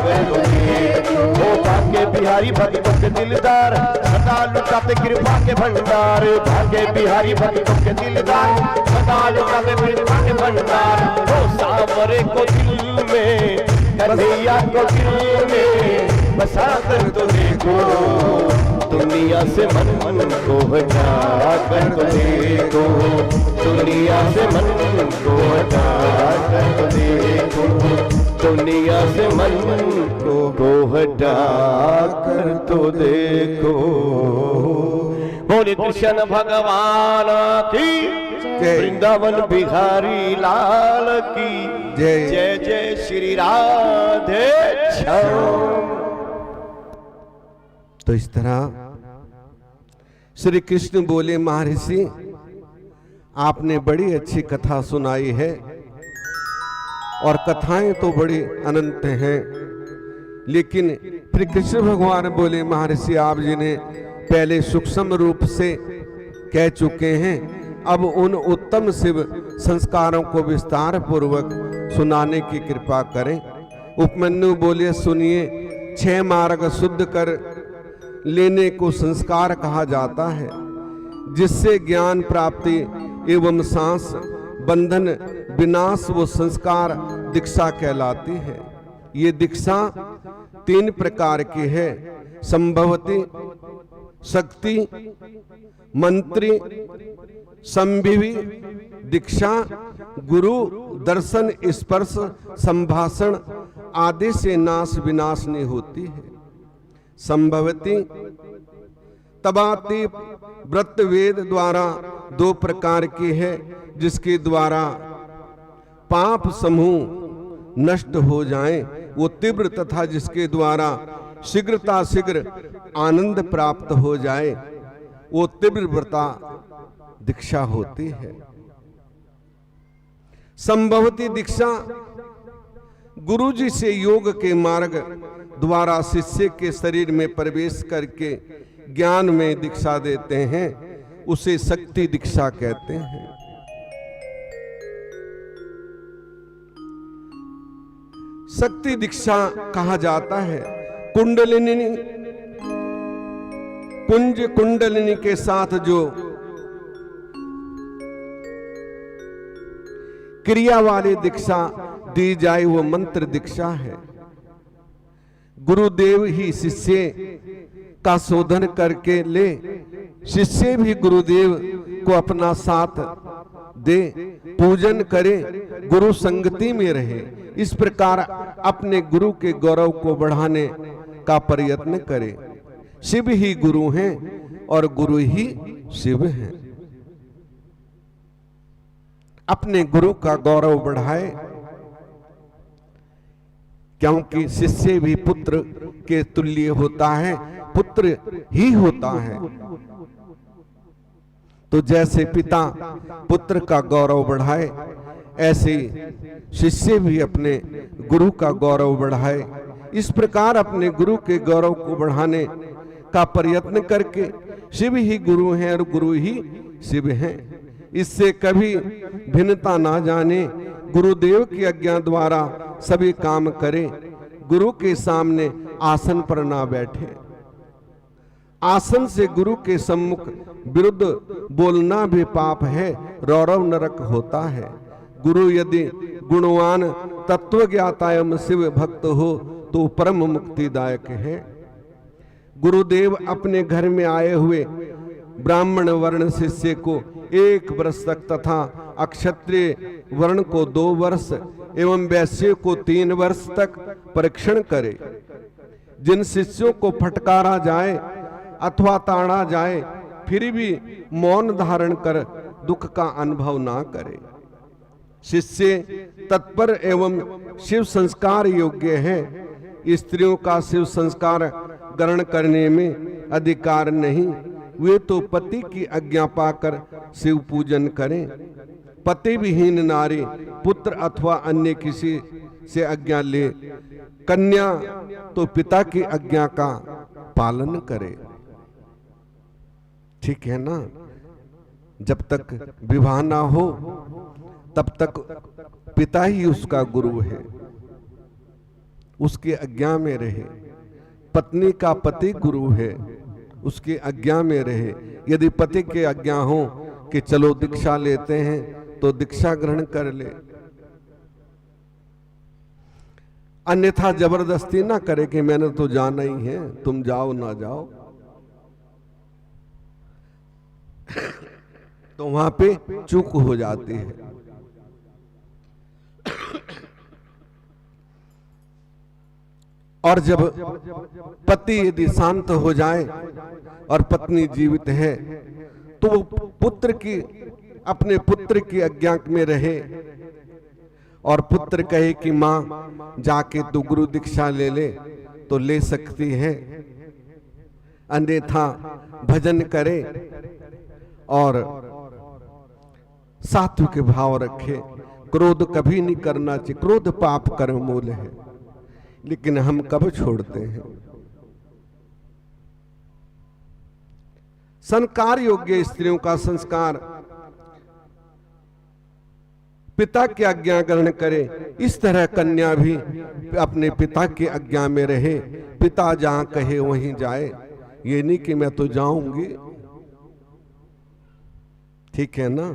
कर देखो। ओ बांके बिहारी भक्तों के दिलदार, सदा लुटाते कृपा के भंडार। बांके बिहारी भक्तों के दिलदार, सदा लुटाते कृपा के भंडार। ओ सावरे को दिल में, कन्हैया को दिल में बसा कर तो देखो, दुनिया से मन को हटा कर तो देखो, दुनिया से मन को हटा कर तो देखो, दुनिया से मन को हटा कर तो देखो। बोले कृष्ण भगवान की, वृंदावन बिहारी लाल की जय। जय जय श्री राधे श्याम। तो इस तरह श्री कृष्ण बोले, महर्षि आपने बड़ी अच्छी कथा सुनाई है और कथाएं तो बड़ी अनंत हैं, लेकिन फिर कृष्ण भगवान बोले, महर्षि आप जिन्हें पहले सूक्ष्म रूप से कह चुके हैं, अब उन उत्तम शिव संस्कारों को विस्तार पूर्वक सुनाने की कृपा करें। उपमन्यु बोले, सुनिए, 6 मार्ग शुद्ध कर लेने को संस्कार कहा जाता है, जिससे ज्ञान प्राप्ति एवं सांस बंधन विनाश वो संस्कार दीक्षा कहलाती है। ये दीक्षा 3 प्रकार की है, संभवती, शक्ति, मंत्री, संभिवी दीक्षा गुरु दर्शन स्पर्श संभाषण आदि से नाश विनाश नहीं होती है। संभवती तबाती व्रत वेद द्वारा 2 प्रकार की है, जिसके द्वारा पाप समूह नष्ट हो जाएं, वो तीव्र, तथा जिसके द्वारा शीघ्रता शीघ्र आनंद प्राप्त हो जाए, वो तीव्र व्रता दीक्षा होती है। संभवती दीक्षा गुरुजी से योग के मार्ग द्वारा शिष्य के शरीर में प्रवेश करके ज्ञान में दीक्षा देते हैं, उसे शक्ति दीक्षा कहते हैं। शक्ति दीक्षा कहा जाता है। कुंडलिनी, पुंज कुंडलिनी के साथ जो क्रिया वाली दीक्षा दी जाए वो मंत्र दीक्षा है। गुरुदेव ही शिष्य का शोधन करके ले, शिष्य भी गुरुदेव को अपना साथ दे, पूजन करे, गुरु संगति में रहे। इस प्रकार अपने गुरु के गौरव को बढ़ाने का प्रयत्न करे। शिव ही गुरु हैं और गुरु ही शिव हैं। अपने गुरु का गौरव बढ़ाए, क्योंकि शिष्य भी पुत्र के तुल्य होता है, पुत्र ही होता है। तो जैसे पिता पुत्र का गौरव बढ़ाए, ऐसे शिष्य भी अपने गुरु का गौरव बढ़ाए। इस प्रकार अपने गुरु के गौरव को बढ़ाने का प्रयत्न करके शिव ही गुरु हैं और गुरु ही शिव हैं, इससे कभी भिन्नता ना जाने। गुरुदेव की आज्ञा द्वारा सभी काम करे, गुरु के सामने आसन पर ना बैठे। आसन से गुरु के सम्मुख विरुद्ध बोलना भी पाप है, रौरव नरक होता है। गुरु यदि गुणवान तत्व ज्ञाता एवं शिव भक्त हो तो परम मुक्तिदायक है। गुरुदेव अपने घर में आए हुए ब्राह्मण वर्ण शिष्य को 1 वर्ष तक तथा अक्षत्रिय वर्ण को 2 वर्ष एवं वैश्य को 3 वर्ष तक परीक्षण करे। जिन शिष्यों को फटकारा जाए अथवा ताड़ा जाए फिर भी मौन धारण कर दुख का अनुभव ना करे। शिष्य तत्पर एवं शिव संस्कार योग्य है। स्त्रियों का शिव संस्कार ग्रहण करने में अधिकार नहीं। वे तो पति की आज्ञा पाकर शिव पूजन करें। पति विहीन नारी पुत्र अथवा अन्य किसी से आज्ञा ले। कन्या तो पिता की आज्ञा का पालन करे। ठीक है ना? जब तक विवाह ना हो तब तक पिता ही उसका गुरु है, उसकी आज्ञा में रहे। पत्नी का पति गुरु है, उसकी आज्ञा में रहे। यदि पति की आज्ञा हो कि चलो दीक्षा लेते हैं तो दीक्षा ग्रहण कर ले, अन्यथा जबरदस्ती ना करे कि मैंने तो जाना ही है, तुम जाओ ना जाओ। तो वहां पे चूक हो जाती है। और जब पति यदि शांत हो जाए और पत्नी जीवित है तो वो पुत्र की, अपने पुत्र की आज्ञा में रहे और पुत्र कहे कि मां जाके तू गुरु दीक्षा ले ले तो ले सकती है, अन्यथा भजन करे और सात्विक भाव रखे। क्रोध कभी नहीं करना चाहिए। क्रोध पाप कर्म मूल है, लेकिन हम कब छोड़ते हैं? संस्कार योग्य स्त्रियों का संस्कार पिता की आज्ञा ग्रहण करे। इस तरह कन्या भी अपने पिता की आज्ञा में रहे। पिता जहां कहे वहीं जाए, ये नहीं कि मैं तो जाऊंगी। ठीक है ना?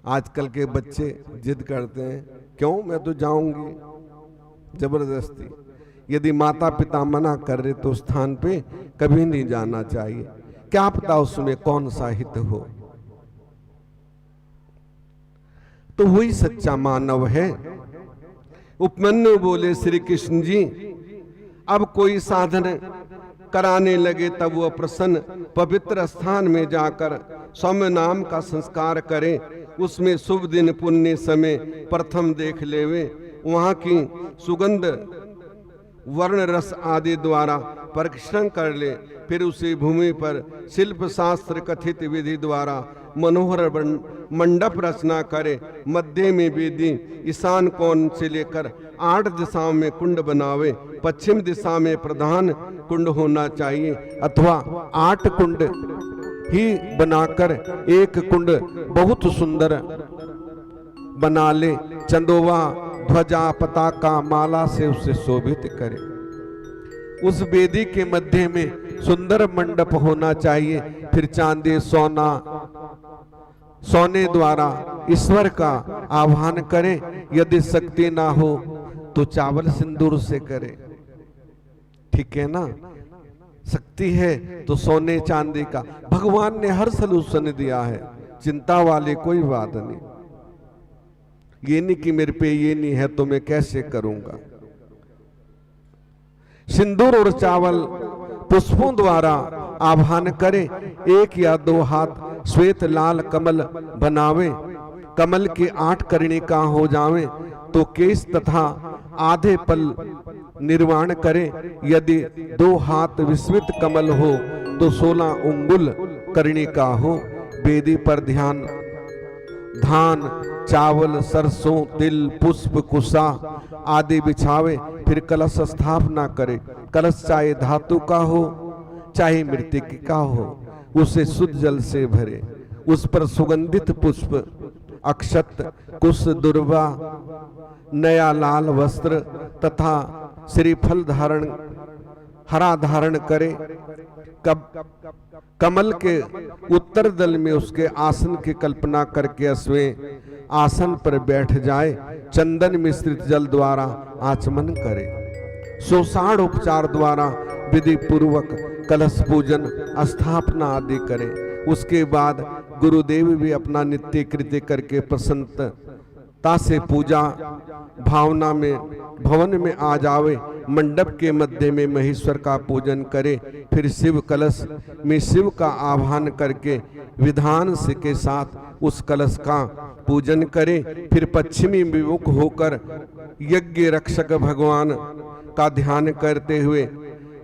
आजकल के बच्चे जिद करते हैं, क्यों मैं तो जाऊंगी, जबरदस्ती। यदि माता पिता मना कर रहे तो स्थान पे कभी नहीं जाना चाहिए। क्या पता उसमें कौन सा हित हो। तो वही सच्चा मानव है। उपमन्यु बोले, श्री कृष्ण जी अब कोई साधन कराने लगे तब वो प्रसन्न पवित्र स्थान में जाकर सौम्य नाम का संस्कार करें। उसमें शुभ दिन पुण्य समय प्रथम देख लेवे। वहां की सुगंध वर्ण रस आदि द्वारा परीक्षण कर ले। फिर उसी भूमि पर शिल्प शास्त्र कथित विधि द्वारा मनोहर मंडप रचना करे। मध्य में वेदी, ईशान कोण से लेकर 8 दिशाओं में कुंड बनावे। पश्चिम दिशा में प्रधान कुंड होना चाहिए अथवा 8 कुंड ही बनाकर एक कुंड बहुत सुंदर बना ले। चंदोवा ध्वजा पताका माला से उसे शोभित करे। उस वेदी के मध्य में सुंदर मंडप होना चाहिए। फिर चांदी सोने द्वारा ईश्वर का आह्वान करे। यदि शक्ति ना हो तो चावल सिंदूर से करे। ठीक है ना? शक्ति है तो सोने चांदी का। भगवान ने हर सलूशन दिया है, चिंता वाली कोई बात नहीं। ये नहीं कि मेरे पे ये नहीं है तो मैं कैसे करूंगा। सिंदूर और चावल पुष्पों द्वारा आह्वान करे। 1 या 2 हाथ श्वेत लाल कमल बनावे। कमल के 8 कर्णिका हो जावे तो केश तथा आधे पल निर्वाण करे। यदि 2 हाथ विस्मित कमल हो तो 16 उंगुल कर्णिका हो। वेदी पर ध्यान धान चावल सरसों तिल पुष्प कुशा आदि बिछावे। फिर कलश स्थापना करे। कलश चाहे धातु का हो चाहे मृतिकी का हो, उसे शुद्ध जल से भरे। उस पर सुगंधित पुष्प अक्षत कुश दुर्वा नया लाल वस्त्र तथा श्रीफल धारण हरा धारण करे। कमल के उत्तर दल में उसके आसन की कल्पना करके अश्वें आसन पर बैठ जाए। चंदन मिश्रित जल द्वारा आचमन करे। सोसाढ़ उपचार द्वारा विधि पूर्वक कलश पूजन स्थापना आदि करे। उसके बाद गुरुदेव भी अपना नित्य कृत्य करके प्रसन्न तासे पूजा भावना में भवन में आ जावे, मंडप के मध्य में महेश्वर का पूजन करे, फिर शिव कलश में शिव का आह्वान करके विधान से के साथ उस कलश का पूजन करे, फिर पश्चिमी विमुख होकर यज्ञ रक्षक भगवान का ध्यान करते हुए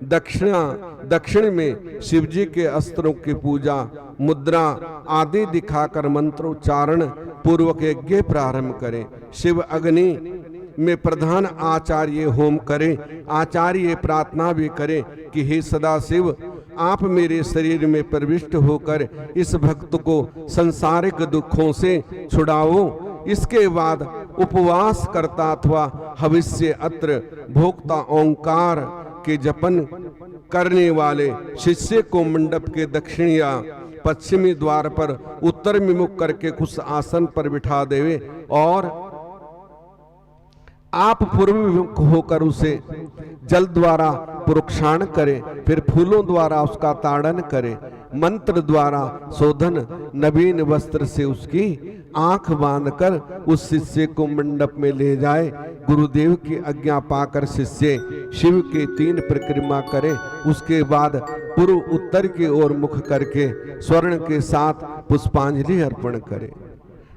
दक्षिण में शिवजी के अस्त्रों की पूजा मुद्रा आदि दिखाकर मंत्रोच्चारण पूर्वक यज्ञ प्रारंभ करें। शिव अग्नि में प्रधान आचार्य होम करे, आचार्य प्रार्थना भी करे कि हे सदाशिव आप मेरे शरीर में प्रविष्ट होकर इस भक्त को संसारिक दुखों से छुड़ाओ। इसके बाद उपवास करता अथवा हविष्य अत्र भोक्ता ओंकार के जपन करने वाले शिष्य को मंडप के दक्षिण या पश्चिमी द्वार पर उत्तर में मुख करके कुछ आसन पर बिठा देवे और आप पूर्व मुख होकर उसे जल द्वारा प्रोक्षाण करे, फिर फूलों द्वारा उसका ताड़न करे, मंत्र द्वारा शोधन, नवीन वस्त्र से उसकी आंख बांधकर उस शिष्य को मंडप में ले जाए। गुरुदेव की आज्ञा पाकर शिष्य शिव के 3 परिक्रमा करे, उसके बाद पूर्व उत्तर की ओर मुख करके स्वर्ण के साथ पुष्पांजलि अर्पण करे,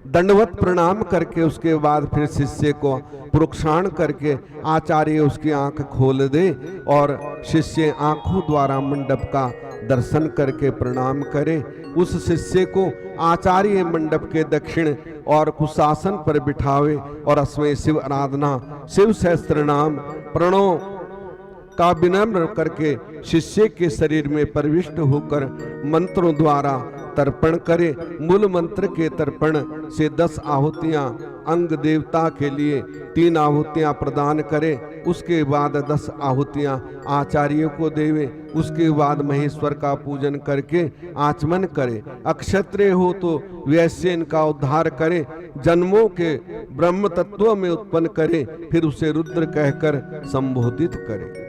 दंडवत प्रणाम करके उसके बाद फिर शिष्य को प्रोक्षाण करके आचार्य उसकी आंख खोल दे और शिष्य आंखों द्वारा मंडप का दर्शन करके प्रणाम करे। उस शिष्य को आचार्य मंडप के दक्षिण और कुशासन पर बिठावे और अस्मै शिव आराधना शिव सहस्त्र नाम प्रणव का विनम्र करके शिष्य के शरीर में प्रविष्ट होकर मंत्रों द्वारा तर्पण करे। मूल मंत्र के तर्पण से 10 आहुतियां अंग देवता के लिए 3 आहुतियां प्रदान करे, उसके बाद 10 आहुतियां आचार्य को देवे, उसके बाद महेश्वर का पूजन करके आचमन करे। अक्षत्रिय हो तो वैश्य इनका उद्धार करे, जन्मों के ब्रह्म तत्व में उत्पन्न करे, फिर उसे रुद्र कहकर संबोधित करे।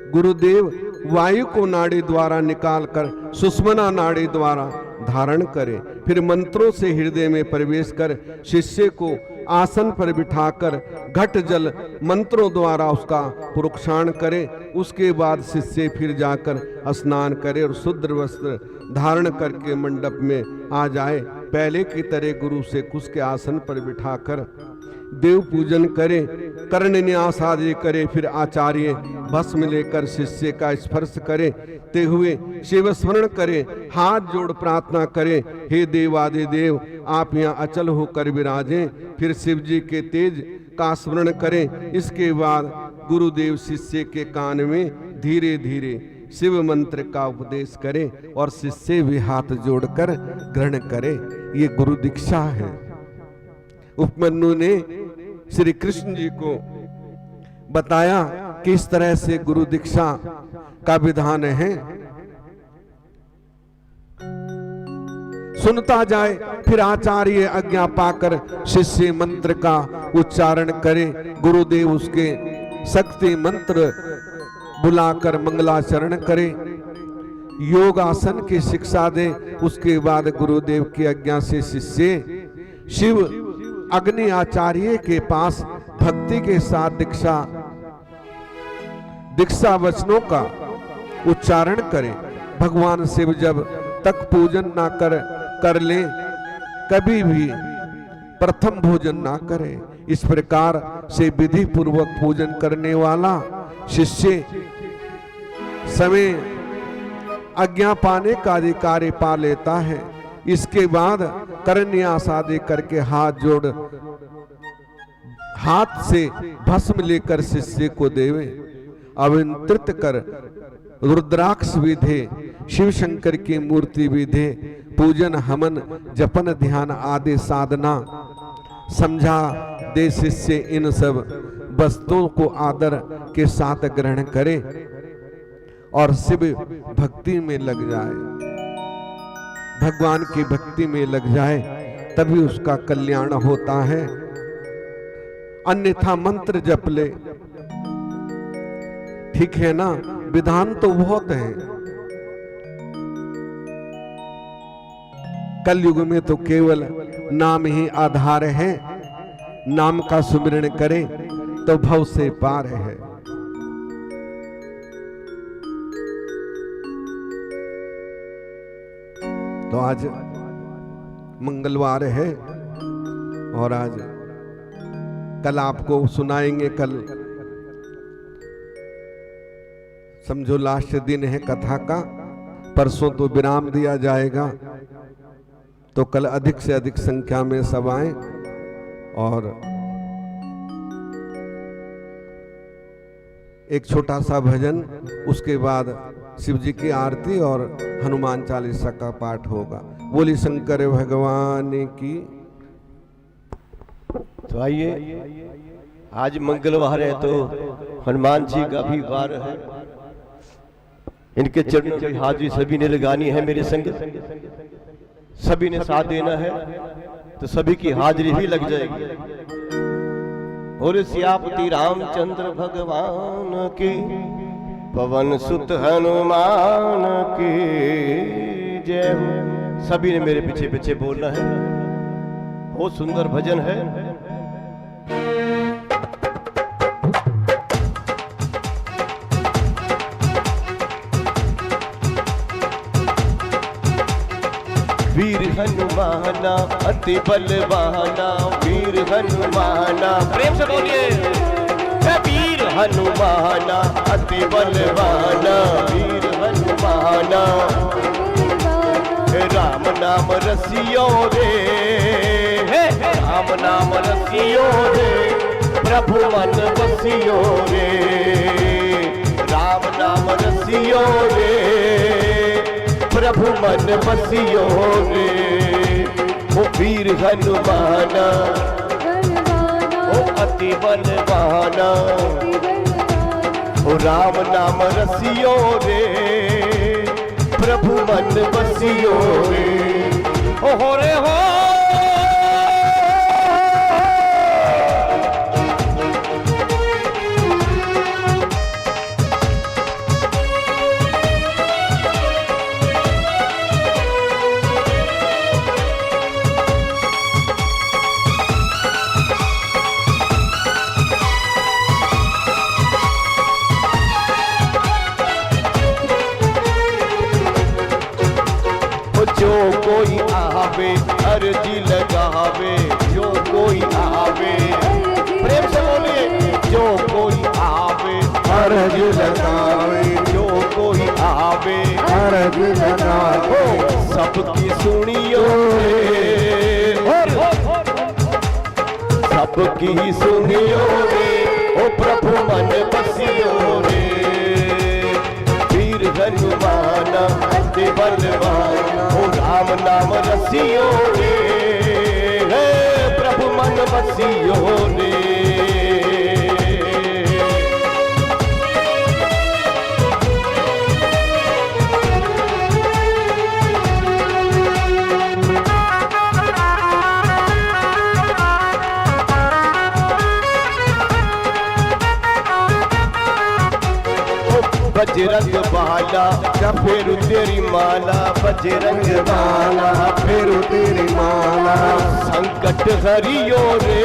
गुरुदेव वायु को नाड़ी द्वारा निकालकर सुषुम्ना नाड़ी द्वारा धारण करे, फिर मंत्रों से हृदय में प्रवेश कर शिष्य को आसन पर बिठाकर घट जल मंत्रों द्वारा उसका प्रोक्षाण करे। उसके बाद शिष्य फिर जाकर स्नान करे और शुद्ध वस्त्र धारण करके मंडप में आ जाए। पहले की तरह गुरु से कुश के आसन पर बिठाकर देव पूजन करे, कर्ण न्यास आदि करे, फिर आचार्य भस्म लेकर शिष्य का स्पर्श करे ते हुए शिव स्मरण करे, हाथ जोड़ प्रार्थना करे, हे देवादि देव आप यहाँ अचल होकर विराजें। फिर शिव जी के तेज का स्मरण करें। इसके बाद गुरुदेव शिष्य के कान में धीरे धीरे शिव मंत्र का उपदेश करे और शिष्य भी हाथ जोड़कर ग्रहण करे। ये गुरु दीक्षा है। उपमन्यु ने श्री कृष्ण जी को बताया कि इस तरह से गुरु दीक्षा का विधान है। सुनता जाए, फिर आचार्य आज्ञा पाकर शिष्य मंत्र का उच्चारण करे। गुरुदेव उसके शक्ति मंत्र बुलाकर मंगलाचरण करे, योग आसन की शिक्षा दे। उसके बाद गुरुदेव की आज्ञा से शिष्य शिव अग्नि आचार्य के पास भक्ति के साथ दीक्षा वचनों का उच्चारण करे। भगवान शिव जब तक पूजन ना कर ले, कभी भी प्रथम भोजन ना करे। इस प्रकार से विधि पूर्वक पूजन करने वाला शिष्य समय आज्ञा पाने का अधिकार पा लेता है। इसके बाद करन्यास आदि करके हाथ से भस्म लेकर शिष्य को देवे। अभिंत्रित कर रुद्राक्ष विधे, शिव शंकर की मूर्ति विधे, पूजन हवन जपन ध्यान आदि साधना समझा दे। शिष्य इन सब वस्तुओं को आदर के साथ ग्रहण करे और शिव भक्ति में लग जाए, भगवान की भक्ति में लग जाए, तभी उसका कल्याण होता है। अन्यथा मंत्र जप ले, ठीक है ना, विधान तो बहुत है। कलयुग में तो केवल नाम ही आधार है। नाम का सुमिरन करे तो भव से पार है। तो आज मंगलवार है और आज कल आपको सुनाएंगे, कल समझो लास्ट दिन है कथा का, परसों तो विराम दिया जाएगा। तो कल अधिक से अधिक संख्या में सब आए और एक छोटा सा भजन, उसके बाद शिव जी की आरती और हनुमान चालीसा का पाठ होगा। बोली शंकर भगवान की। तो आइए, आज मंगलवार है तो हनुमान जी का भी वार है। इनके चरणों की हाजिरी सभी ने लगानी है मेरे संग, सभी ने साथ देना है तो सभी की हाजिरी भी लग जाएगी। और सियापति रामचंद्र भगवान की, पवन सुत हनुमान की जय हो। सभी ने मेरे पीछे पीछे बोलना है। बहुत सुंदर भजन है। वीर हनुमाना अति बलवाना, वीर हनुमाना, प्रेम से बोलिए। वीर हनुमाना अति बलवाना, वीर हनुमाना, राम नाम रसियो रे, राम नाम रसियो रे, प्रभु मन बसियो रे, राम नाम रसियो रे, प्रभु मन बसियो रे। ओ वीर हनुमाना, ओ अति बलवाना, ओ राम नाम रसियो रे, प्रभु मन बसियो रे। ओ हो रे हो, जो कोई आवे अर्जी लगावे, जो कोई आवे, प्रेम से बोलिए। जो कोई आवे अर्जी लगावे, जो कोई आवे अर्जी लगावे, सबकी सुनियो रे, सबकी सुनियो रे, ओ प्रभु मन बसियो रे। वीर हनुमाना अति बलवाना, ओ राम नाम रसियो रे, प्रभु मन बसियो रे। बजरंग बाला फेरू तेरी माला, बजरंग बाला फेरू तेरी माला, संकट हरियो रे,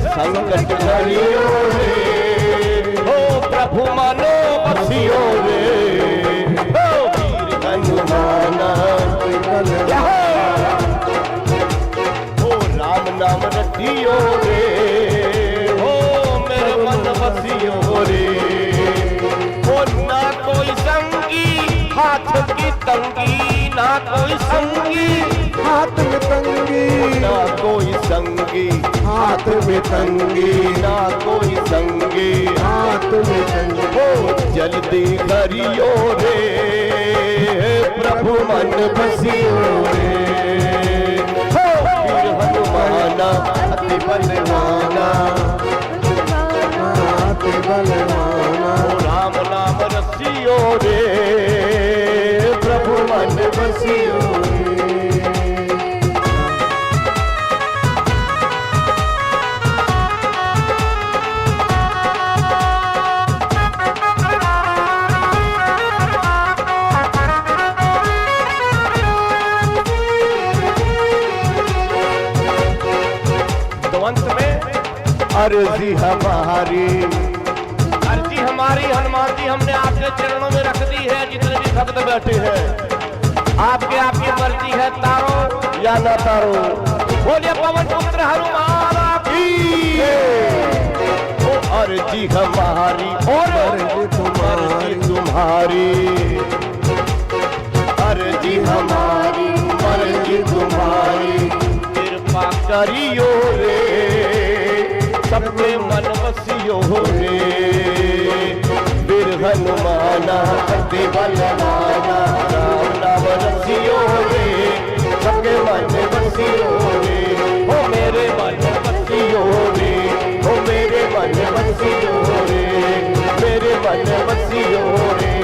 संकट हरियो रे, ओ प्रभु मानो बसियो रे। ओ वीर हनुमाना, ओ राम नाम रटियो रे, ओ मेरे मन बसियो रे। ना कोई संगी हाथ की तंगी, ना कोई संगी हाथ में तंगी, ना कोई संगी हाथ में तंगी, ना कोई संगी हाथ में तंगी। ओ जल्दी करियो रे, प्रभु मन बसियो रे। वीर हनुमाना अति बलवाना, अति बलवाना, राम नाम रसियो रे, प्रभु मन बसियो रे। अर्जी हमारी, अर्जी हमारी हनुमान जी हमने आपके चरणों में रख दी है। जितने भी भक्त बैठे हैं आपकी मर्जी है, तारो या ना तारो। बोलिए पवन पुत्र हनुमान की। ओ अर्जी हमारी और अर्जी तुम्हारी, अर्जी हमारी अर्जी तुम्हारी। कृपा करियो रे सबके मन बसियो रे, फिर हनुमाना करते बलवाना, राम नाम रसियो रे सबके मन बसियो रे। हो मेरे मन बसियो रे, हो मेरे मन बसियो रे, मेरे मन बसियो रे।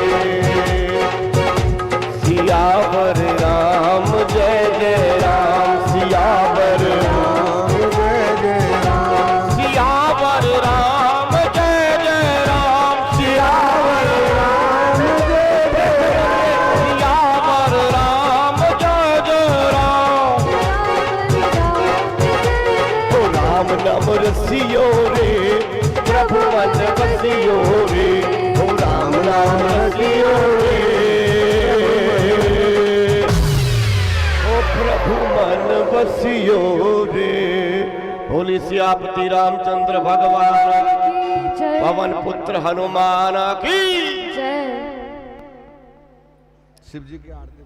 सियावर राम जय जय राम, सियावर राम जय जय राम, सियावर राम जय जय राम, सियावर राम जय जय राम, सियावर राम जय जय राम। ओ राम नाम रसियो रे प्रभु मन बसियो रे, ओ राम नाम रसियो रे, ओ प्रभु मन बसियो रे। बोली सियापति रामचंद्र भगवान, जय पवन पुत्र हनुमान की। जय। शिव जी की आरती